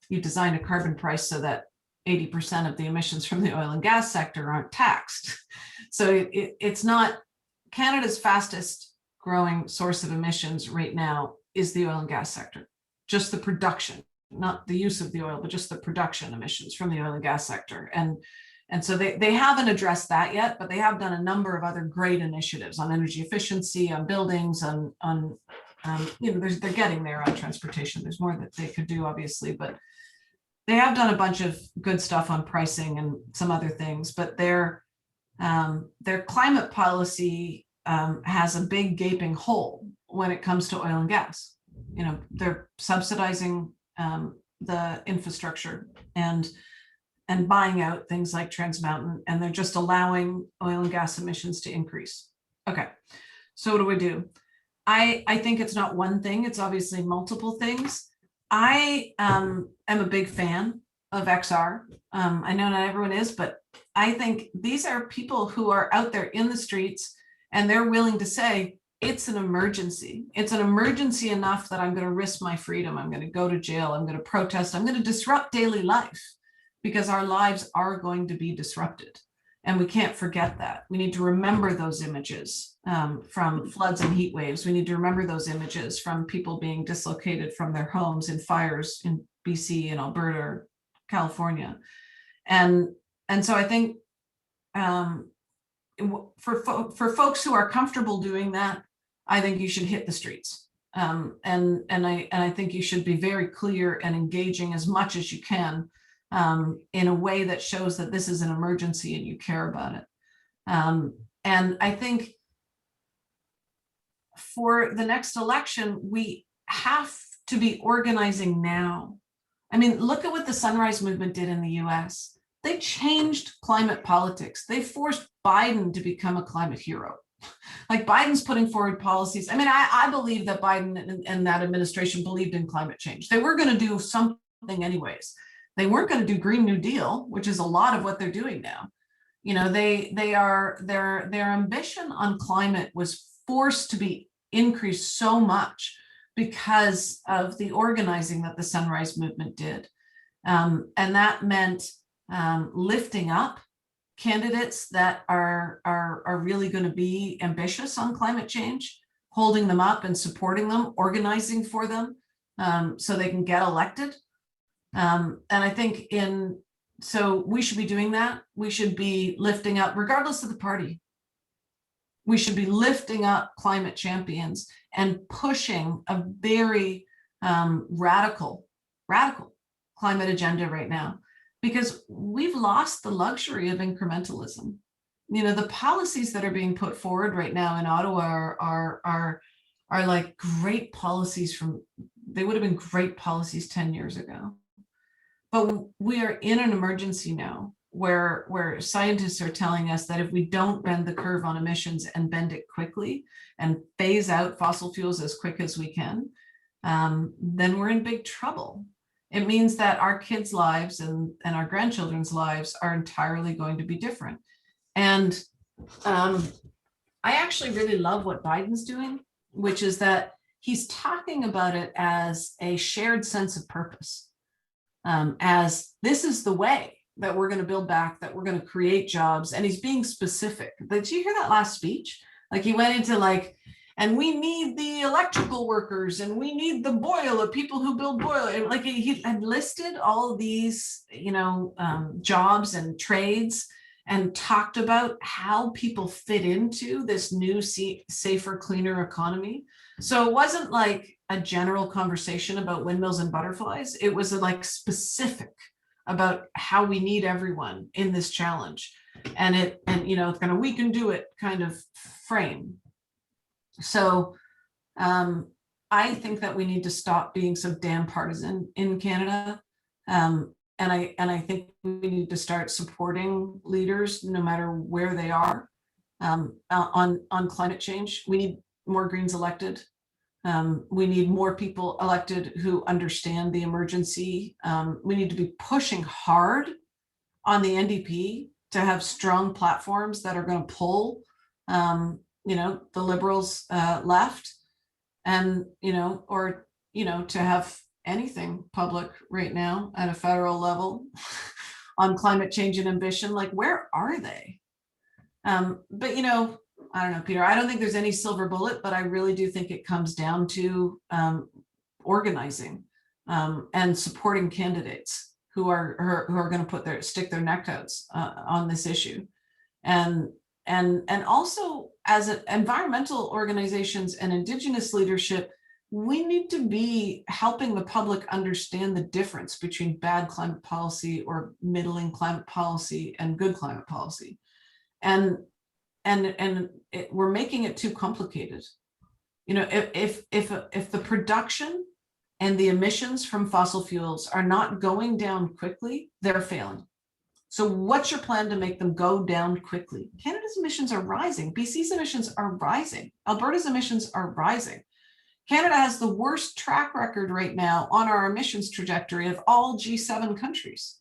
you design a carbon price so that 80% of the emissions from the oil and gas sector aren't taxed. So it's not, Canada's fastest growing source of emissions right now is the oil and gas sector, just the production, not the use of the oil, but just the production emissions from the oil and gas sector. And so they haven't addressed that yet, but they have done a number of other great initiatives on energy efficiency, on buildings, on they're getting there on transportation. There's more that they could do, obviously, but they have done a bunch of good stuff on pricing and some other things. But their climate policy has a big gaping hole when it comes to oil and gas. They're subsidizing the infrastructure and buying out things like Trans Mountain, and they're just allowing oil and gas emissions to increase. Okay, so what do we do? I think it's not one thing, it's obviously multiple things. I am a big fan of XR. I know not everyone is, but I think these are people who are out there in the streets and they're willing to say, it's an emergency. It's an emergency enough that I'm going to risk my freedom. I'm going to go to jail. I'm going to protest. I'm going to disrupt daily life because our lives are going to be disrupted. And we can't forget that. We need to remember those images from floods and heat waves. We need to remember those images from people being dislocated from their homes in fires in BC and Alberta, California. And so I think for folks who are comfortable doing that, I think you should hit the streets. And I think you should be very clear and engaging as much as you can in a way that shows that this is an emergency and you care about it. And I think for the next election, we have to be organizing now. I mean, look at what the Sunrise Movement did in the US. They changed climate politics. They forced Biden to become a climate hero. Like Biden's putting forward policies. I mean, I believe that Biden and that administration believed in climate change. They were going to do something anyways. They weren't going to do Green New Deal, which is a lot of what they're doing now. You know, their ambition on climate was forced to be increased so much because of the organizing that the Sunrise Movement did. And that meant lifting up candidates that are really going to be ambitious on climate change, holding them up and supporting them, organizing for them so they can get elected. And I think so we should be doing that. We should be lifting up, regardless of the party. We should be lifting up climate champions and pushing a very radical climate agenda right now, because we've lost the luxury of incrementalism. You know, the policies that are being put forward right now in Ottawa are like great policies they would have been great policies 10 years ago. But we are in an emergency now where scientists are telling us that if we don't bend the curve on emissions and bend it quickly and phase out fossil fuels as quick as we can, then we're in big trouble. It means that our kids' lives and our grandchildren's lives are entirely going to be different. And I actually really love what Biden's doing, which is that he's talking about it as a shared sense of purpose, as this is the way that we're going to build back, that we're going to create jobs. And he's being specific. Did you hear that last speech? Like he went into like, and we need the electrical workers and we need the boiler people who build boiler. Like he had listed all of these, you know, jobs and trades and talked about how people fit into this new safer, cleaner economy. So it wasn't like a general conversation about windmills and butterflies. It was like specific about how we need everyone in this challenge, and you know, kind of we can do it kind of frame. So I think that we need to stop being so damn partisan in Canada, and I think we need to start supporting leaders no matter where they are on climate change. We need more Greens elected. We need more people elected who understand the emergency. We need to be pushing hard on the NDP to have strong platforms that are going to pull, you know, the Liberals left, and, you know, or, you know, to have anything public right now at a federal level on climate change and ambition. Like, where are they? But, you know, I don't know, Peter, I don't think there's any silver bullet, but I really do think it comes down to organizing and supporting candidates who are going to stick their neck out on this issue. And also as environmental organizations and Indigenous leadership, we need to be helping the public understand the difference between bad climate policy or middling climate policy and good climate policy. And we're making it too complicated. You know, if the production and the emissions from fossil fuels are not going down quickly, they're failing. So what's your plan to make them go down quickly? Canada's emissions are rising. BC's emissions are rising. Alberta's emissions are rising. Canada has the worst track record right now on our emissions trajectory of all G7 countries.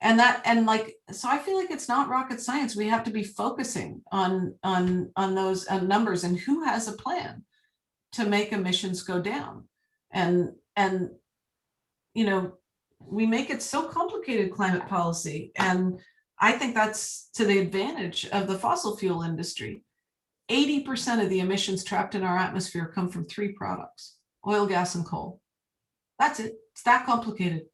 So I feel like it's not rocket science. We have to be focusing on those numbers and who has a plan to make emissions go down. And you know, we make it so complicated, climate policy, and I think that's to the advantage of the fossil fuel industry. 80% of the emissions trapped in our atmosphere come from 3 products: oil, gas, and coal. That's it. It's that complicated.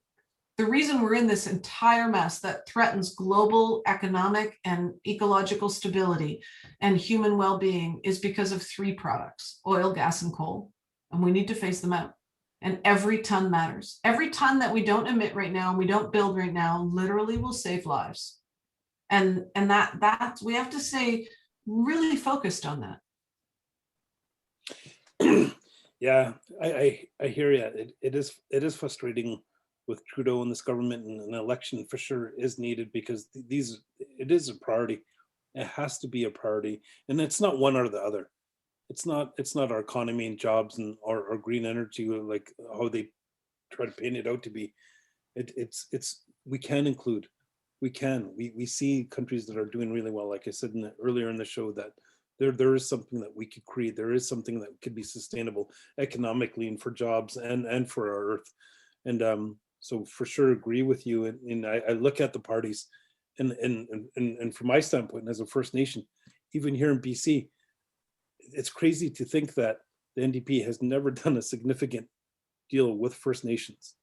The reason we're in this entire mess that threatens global economic and ecological stability and human well-being is because of 3 products: oil, gas, and coal. and we need to phase them out. And every ton matters. Every ton that we don't emit right now and we don't build right now literally will save lives. And that we have to stay really focused on that. Yeah, I hear you. It is frustrating with Trudeau and this government, and an election for sure is needed, because it is a priority. It has to be a priority, and it's not one or the other. It's not our economy and jobs and or green energy, like how they try to paint it out to be. It's we can include. We see countries that are doing really well, like I said earlier in the show, that there is something that we could create. There is something that could be sustainable economically and for jobs and for our earth. And so for sure agree with you. And I look at the parties, and from my standpoint as a First Nation, even here in BC, it's crazy to think that the NDP has never done a significant deal with First Nations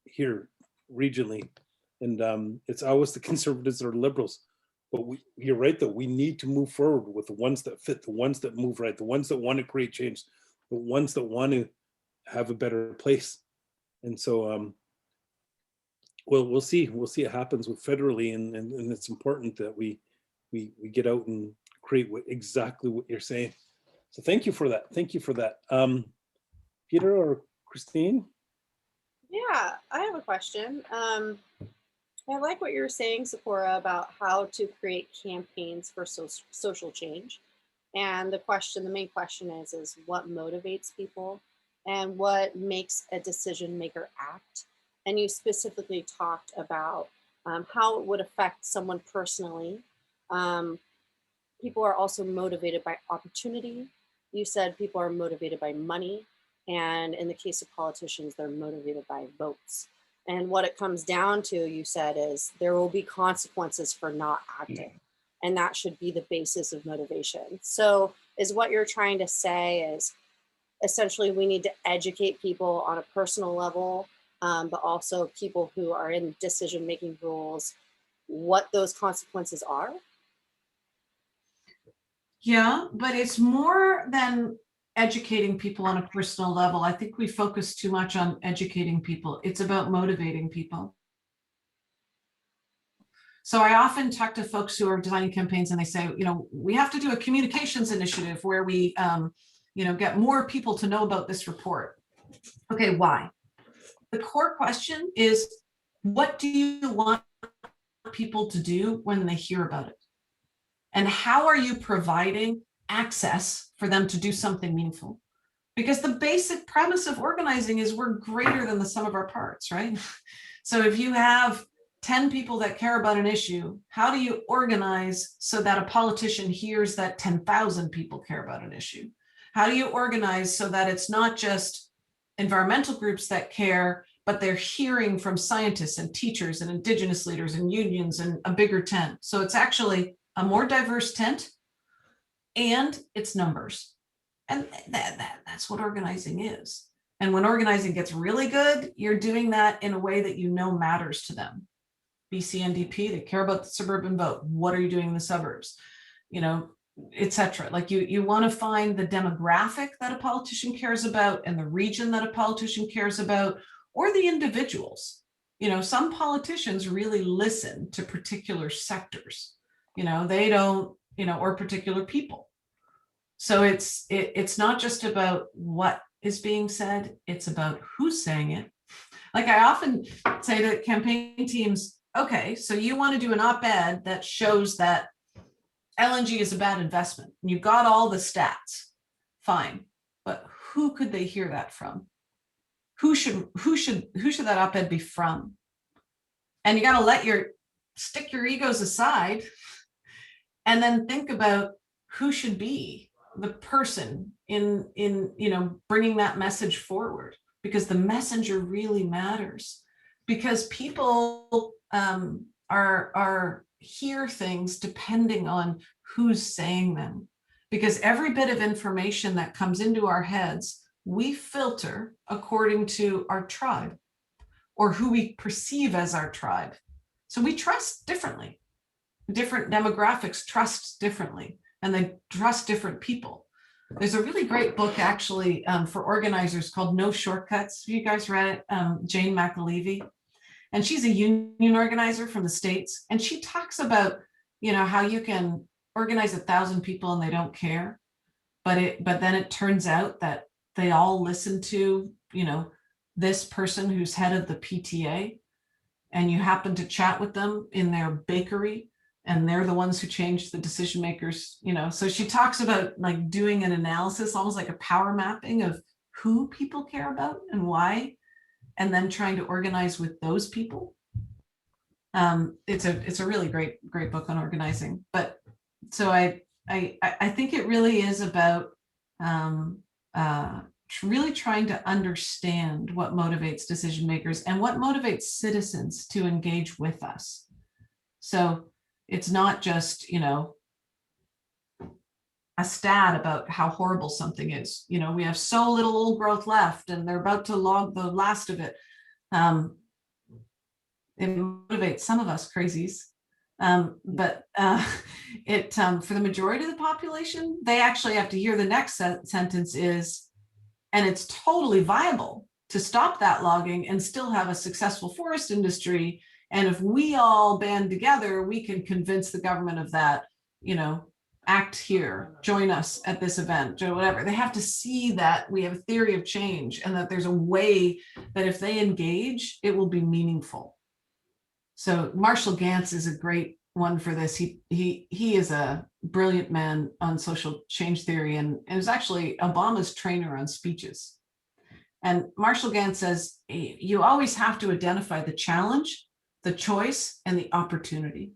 here regionally. And it's always the Conservatives or Liberals. But you're right, though. We need to move forward with the ones that fit, the ones that move right, the ones that want to create change, the ones that want to have a better place. And so, well, we'll see. We'll see what happens with federally, and it's important that we get out and create exactly what you're saying. So thank you for that. Thank you for that. Peter or Christine? Yeah, I have a question. I like what you're saying, Tzeporah, about how to create campaigns for social change. And the main question is what motivates people and what makes a decision maker act. And you specifically talked about how it would affect someone personally. People are also motivated by opportunity. You said people are motivated by money. And in the case of politicians, they're motivated by votes. And what it comes down to, you said, is there will be consequences for not acting. And that should be the basis of motivation. So is what you're trying to say is essentially we need to educate people on a personal level, but also people who are in decision-making roles, what those consequences are? Yeah, but it's more than educating people on a personal level. I think we focus too much on educating people. It's about motivating people. So I often talk to folks who are designing campaigns and they say, we have to do a communications initiative where we, get more people to know about this report. Okay, why? The core question is, what do you want people to do when they hear about it? And how are you providing access for them to do something meaningful? Because the basic premise of organizing is we're greater than the sum of our parts, right? So if you have 10 people that care about an issue, how do you organize so that a politician hears that 10,000 people care about an issue? How do you organize so that it's not just environmental groups that care, but they're hearing from scientists and teachers and Indigenous leaders and unions and a bigger tent? So it's actually a more diverse tent and its numbers. And that's what organizing is. And when organizing gets really good, you're doing that in a way that matters to them. BC NDP, they care about the suburban vote. What are you doing in the suburbs? etc. Like you want to find the demographic that a politician cares about and the region that a politician cares about, or the individuals. Some politicians really listen to particular sectors. They don't, or particular people. So it's not just about what is being said, it's about who's saying it. Like I often say to campaign teams, okay, so you want to do an op-ed that shows that LNG is a bad investment. You've got all the stats, fine, but who could they hear that from? Who should that op-ed be from? And you got to stick your egos aside and then think about who should be the person in bringing that message forward, because the messenger really matters, because people are hear things depending on who's saying them, because every bit of information that comes into our heads, we filter according to our tribe or who we perceive as our tribe. So we trust differently. Different demographics trust differently, and they trust different people. There's a really great book actually for organizers called No Shortcuts. Have you guys read it? Jane McAlevey. And she's a union organizer from the States. And she talks about, how you can organize 1,000 people and they don't care. But then it turns out that they all listen to, this person who's head of the PTA, and you happen to chat with them in their bakery, and they're the ones who change the decision makers, So she talks about like doing an analysis, almost like a power mapping of who people care about and why, and then trying to organize with those people. It's a really great book on organizing. But so I think it really is about really trying to understand what motivates decision makers and what motivates citizens to engage with us. So it's not just, a stat about how horrible something is. We have so little old growth left and they're about to log the last of it. It motivates some of us crazies. But for the majority of the population, they actually have to hear the next sentence is, and it's totally viable to stop that logging and still have a successful forest industry. And if we all band together, we can convince the government of that, act here, join us at this event, or whatever. They have to see that we have a theory of change and that there's a way that if they engage, it will be meaningful. So Marshall Gantz is a great one for this. He is a brilliant man on social change theory and is actually Obama's trainer on speeches. And Marshall Gantz says, you always have to identify the challenge, the choice, and the opportunity.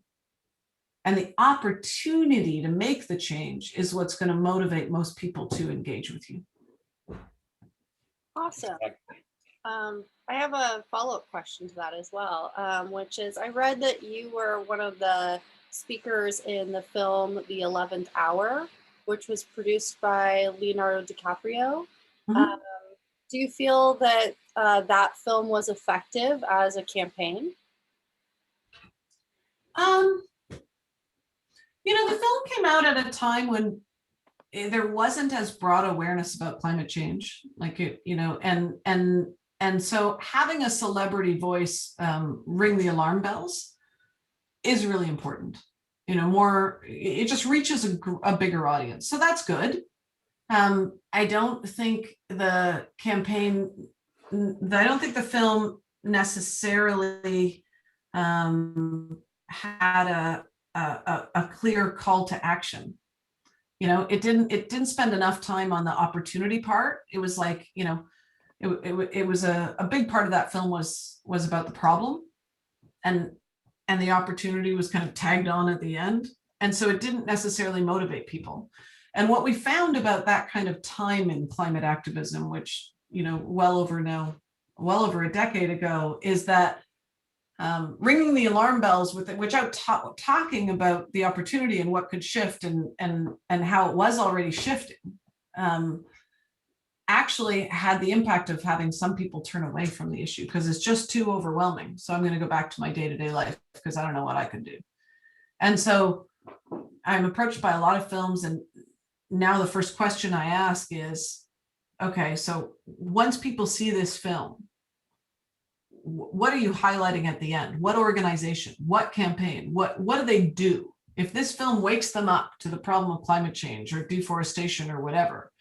And the opportunity to make the change is what's going to motivate most people to engage with you. Awesome. I have a follow-up question to that as well, which is, I read that you were one of the speakers in the film The 11th Hour, which was produced by Leonardo DiCaprio. Mm-hmm. Do you feel that that film was effective as a campaign? The film came out at a time when there wasn't as broad awareness about climate change, and so having a celebrity voice ring the alarm bells is really important. It just reaches a bigger audience, so that's good. I don't think the film necessarily had a clear call to action. It didn't spend enough time on the opportunity part. It was like, it was a big part of that film was about the problem, and the opportunity was kind of tagged on at the end. And so it didn't necessarily motivate people. And what we found about that kind of time in climate activism, which, well over a decade ago, is that ringing the alarm bells without talking about the opportunity and what could shift and how it was already shifting, actually had the impact of having some people turn away from the issue because it's just too overwhelming. So I'm going to go back to my day-to-day life because I don't know what I could do. And so I'm approached by a lot of films, and now the first question I ask is, okay, so once people see this film, what are you highlighting at the end? What organization, what campaign, what do they do? If this film wakes them up to the problem of climate change or deforestation or whatever,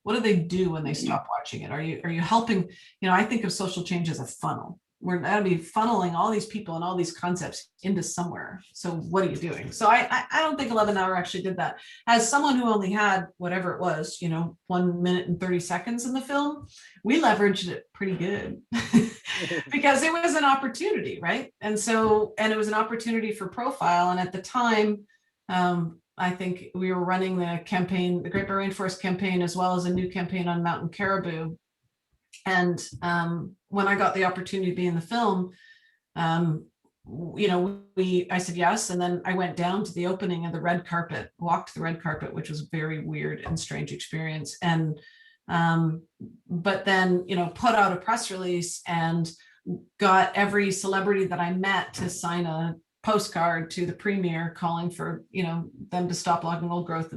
what do they do when they stop watching it? Are you helping? I think of social change as a funnel. We're going to be funneling all these people and all these concepts into somewhere. So what are you doing? So I don't think 11 Hour actually did that. As someone who only had whatever it was, 1 minute and 30 seconds in the film, we leveraged it pretty good because it was an opportunity, right? And it was an opportunity for profile. And at the time, I think we were running the campaign, the Great Barrier Rainforest campaign, as well as a new campaign on mountain caribou. And when I got the opportunity to be in the film, I said yes. And then I went down to the opening of the red carpet, walked the red carpet, which was a very weird and strange experience. And, but then, put out a press release and got every celebrity that I met to sign a postcard to the premier calling for, them to stop logging old growth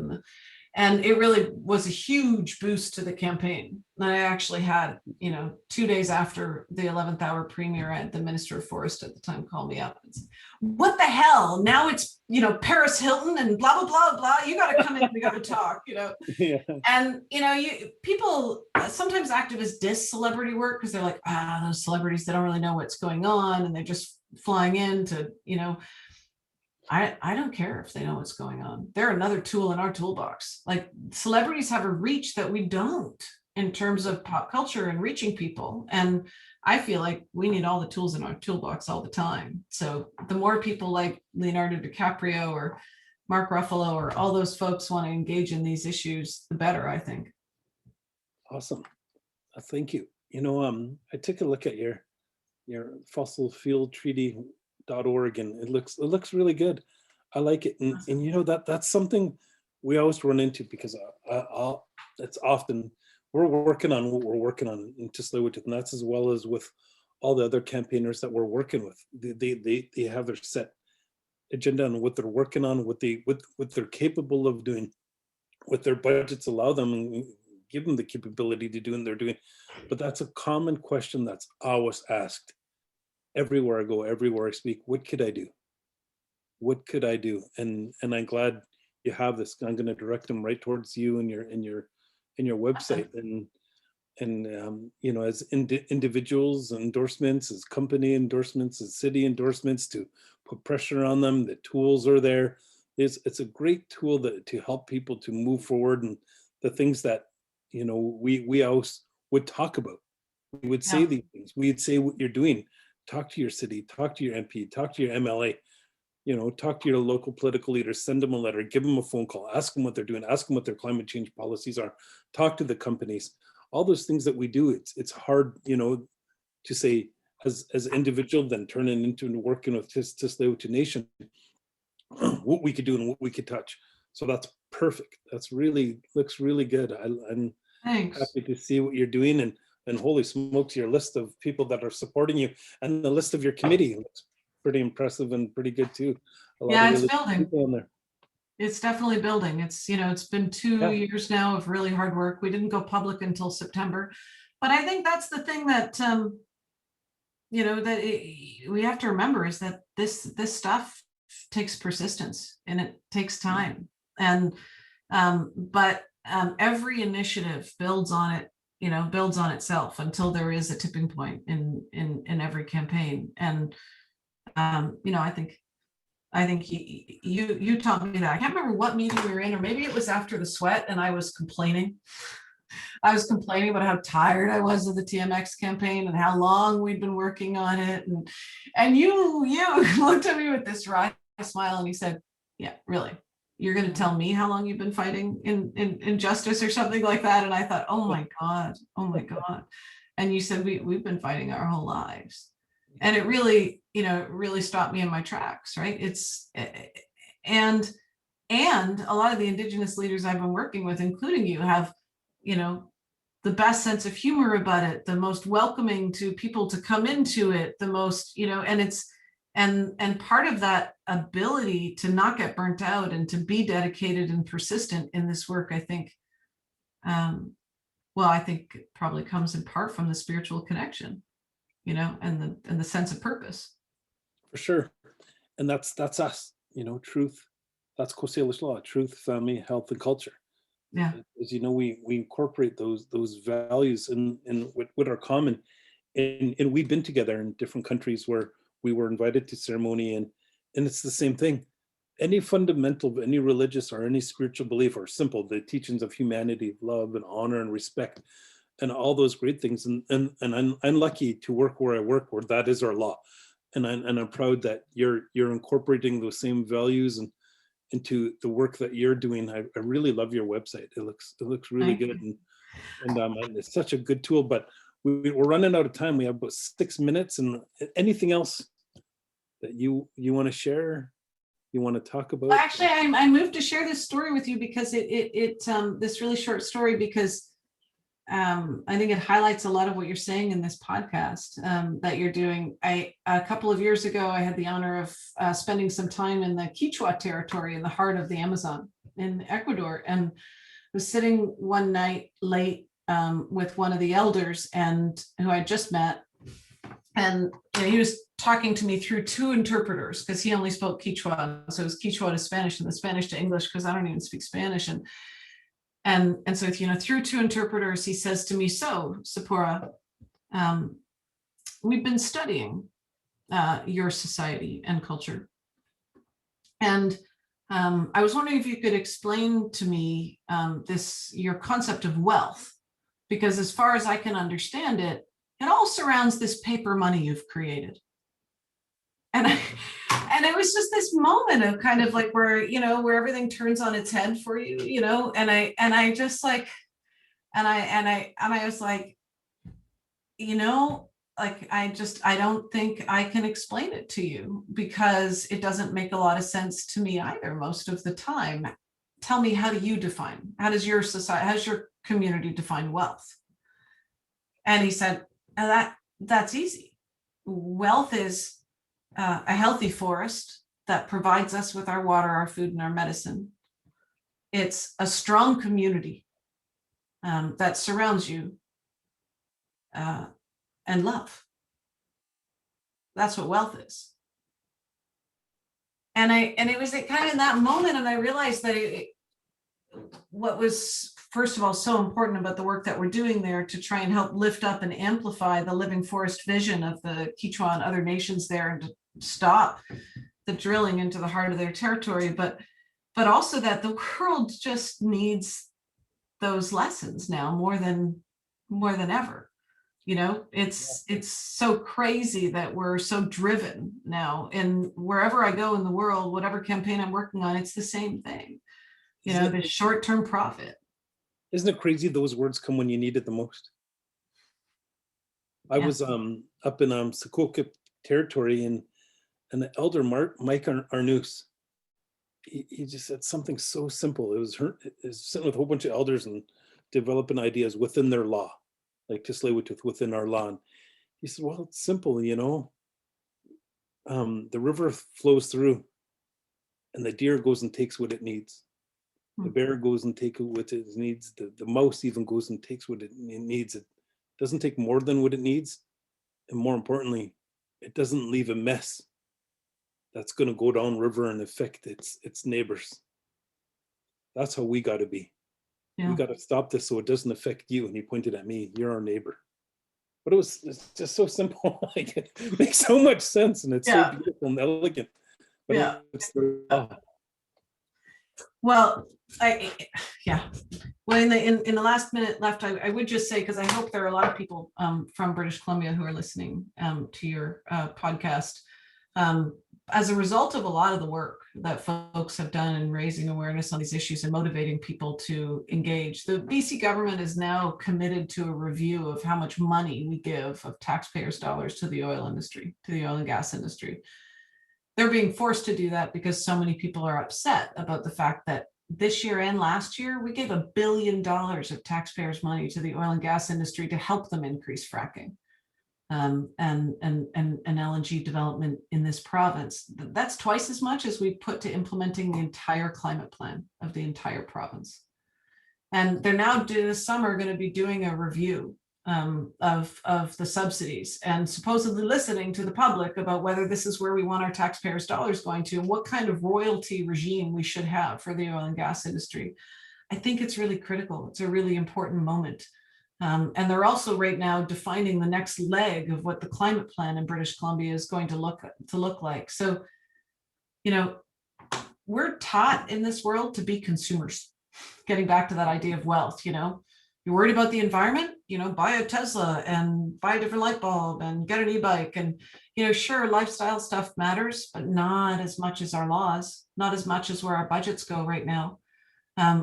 And it really was a huge boost to the campaign. And I actually had, 2 days after the 11th hour premiere, I had the Minister of Forest at the time call me up and said, what the hell? Now it's, Paris Hilton and blah, blah, blah, blah. You got to come in, we got to talk, Yeah. And, people, sometimes activists diss celebrity work because they're like, those celebrities, they don't really know what's going on. And they're just flying in to, I don't care if they know what's going on. They're another tool in our toolbox. Like, celebrities have a reach that we don't in terms of pop culture and reaching people. And I feel like we need all the tools in our toolbox all the time. So the more people like Leonardo DiCaprio or Mark Ruffalo or all those folks want to engage in these issues, the better, I think. Awesome. Thank you. I took a look at your fossil fuel treaty.org, and it looks really good. I like it. And that's something we always run into, because it's often we're working on what we're working on in Tzeporah, and that's as well as with all the other campaigners that we're working with. They have their set agenda on what they're working on, what they're capable of doing, what their budgets allow them and give them the capability to do, and they're doing. But that's a common question that's always asked everywhere I go, everywhere I speak. What could I do? What could I do? And I'm glad you have this. I'm going to direct them right towards you and your website. And as individuals endorsements, as company endorsements, as city endorsements, to put pressure on them. The tools are there. It's a great tool to help people to move forward, and the things that we always would talk about. We would say these things. We'd say what you're doing. Talk to your city. Talk to your MP. Talk to your MLA. Talk to your local political leaders. Send them a letter. Give them a phone call. Ask them what they're doing. Ask them what their climate change policies are. Talk to the companies. All those things that we do. It's hard, to say as individual, then turn it into working with Tzeporah Nation, what we could do and what we could touch. So that's perfect. Looks really good. I'm Thanks. happy to see what you're doing, and holy smokes, your list of people that are supporting you and the list of your committee looks pretty impressive and pretty good too. It's building. People in there. It's definitely building. It's been 2 years now of really hard work. We didn't go public until September, but I think that's the thing that we have to remember, is that this stuff takes persistence and it takes time. And but every initiative builds on it, builds on itself until there is a tipping point in every campaign. And I think you taught me that. I can't remember what meeting we were in, or maybe it was after the sweat, and I was complaining. I was complaining about how tired I was of the TMX campaign and how long we'd been working on it. And you looked at me with this wry smile and you said, yeah, really? You're going to tell me how long you've been fighting in justice or something like that? And I thought, oh my God. And you said, we've been fighting our whole lives. And it really, really stopped me in my tracks, right? And a lot of the Indigenous leaders I've been working with, including you, have, the best sense of humor about it, the most welcoming to people to come into it, the most, and part of that ability to not get burnt out and to be dedicated and persistent in this work, I think, I think it probably comes in part from the spiritual connection, and the sense of purpose. For sure. And that's us, truth. That's Coasalish law, truth, family, health, and culture. Yeah. As we incorporate those values in what are common. And we've been together in different countries where we were invited to ceremony, and it's the same thing. Any fundamental, any religious or any spiritual belief are simple, the teachings of humanity, love and honor and respect, and all those great things. And I'm lucky to work where I work, where that is our law. And I'm proud that you're incorporating those same values and into the work that you're doing. I really love your website. It looks really good, and it's such a good tool. But we're running out of time. We have about 6 minutes. And anything else that you want to share, you want to talk about? Actually, I moved to share this story with you because this really short story, because I think it highlights a lot of what you're saying in this podcast that you're doing. A couple of years ago, I had the honor of spending some time in the Quechua territory in the heart of the Amazon in Ecuador. And was sitting one night late with one of the elders and who I just met. And he was talking to me through two interpreters because he only spoke Quechua. So it was Quechua to Spanish and the Spanish to English because I don't even speak Spanish. And so, through two interpreters, he says to me, so Tzeporah, we've been studying your society and culture. And I was wondering if you could explain to me your concept of wealth, because as far as I can understand it, it all surrounds this paper money you've created. And it was just this moment of kind of like where everything turns on its head for you, and I just like, and I was like, I don't think I can explain it to you because it doesn't make a lot of sense to me either most of the time. Tell me, how does your society, how does your community define wealth? And he said, that's easy. Wealth is a healthy forest that provides us with our water, our food, and our medicine. It's a strong community that surrounds you and love. That's what wealth is. And it was kind of in that moment, and I realized that what was, first of all, so important about the work that we're doing there to try and help lift up and amplify the living forest vision of the Quechua and other nations there, and to stop the drilling into the heart of their territory, but also that the world just needs those lessons now more than ever. It's so crazy that we're so driven now, and wherever I go in the world, whatever campaign I'm working on, it's the same thing. The short-term profit. Isn't it crazy those words come when you need it the most? I was up in Sokoka territory, and the elder Mike Arnoose, he just said something so simple. It was sitting with a whole bunch of elders and developing ideas within their law, like to slay within our law. And he said, well, it's simple, the river flows through, and the deer goes and takes what it needs. The bear goes and takes what it needs. The mouse even goes and takes what it needs. It doesn't take more than what it needs. And more importantly, it doesn't leave a mess that's going to go down river and affect its neighbors. That's how we got to be. Yeah. We got to stop this so it doesn't affect you. And he pointed at me, you're our neighbor. But it's just so simple. Like, it makes so much sense, and it's so beautiful and elegant. But Well, well, in the last minute left, I would just say, because I hope there are a lot of people from British Columbia who are listening to your podcast. As a result of a lot of the work that folks have done in raising awareness on these issues and motivating people to engage, the BC government is now committed to a review of how much money we give of taxpayers' dollars to the oil industry, to the oil and gas industry. They're being forced to do that because so many people are upset about the fact that this year and last year, we gave $1 billion of taxpayers' money to the oil and gas industry to help them increase fracking and LNG development in this province. That's twice as much as we put to implementing the entire climate plan of the entire province. And they're now this summer going to be doing a review of the subsidies and supposedly listening to the public about whether this is where we want our taxpayers' dollars going to, and what kind of royalty regime we should have for the oil and gas industry. I think it's really critical. It's a really important moment. And they're also right now defining the next leg of what the climate plan in British Columbia is going to look like. So, we're taught in this world to be consumers, getting back to that idea of wealth. You're worried about the environment, buy a Tesla and buy a different light bulb and get an e-bike. And, sure, lifestyle stuff matters, but not as much as our laws, not as much as where our budgets go right now.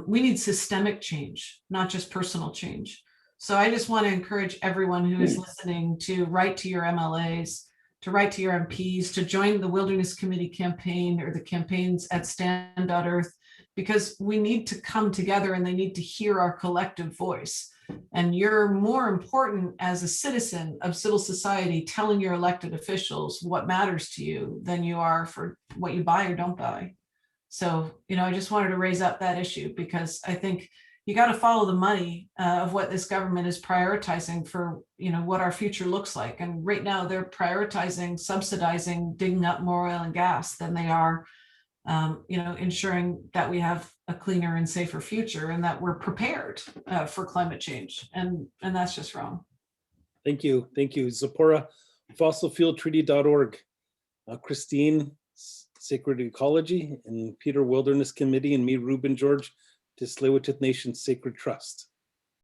We need systemic change, not just personal change. So I just want to encourage everyone who is listening to write to your MLAs, to write to your MPs, to join the Wilderness Committee campaign or the campaigns at Stand.Earth, because we need to come together and they need to hear our collective voice. And you're more important as a citizen of civil society telling your elected officials what matters to you than you are for what you buy or don't buy. So, I just wanted to raise up that issue because I think you got to follow the money of what this government is prioritizing for, what our future looks like. And right now they're prioritizing subsidizing digging up more oil and gas than they are, ensuring that we have a cleaner and safer future and that we're prepared for climate change. And that's just wrong. Thank you. Thank you. Tzeporah, fossilfueltreaty.org. Christine, Sacred Ecology, and Peter, Wilderness Committee, and me, Reuben George, Tsleil-Waututh Nation Sacred Trust.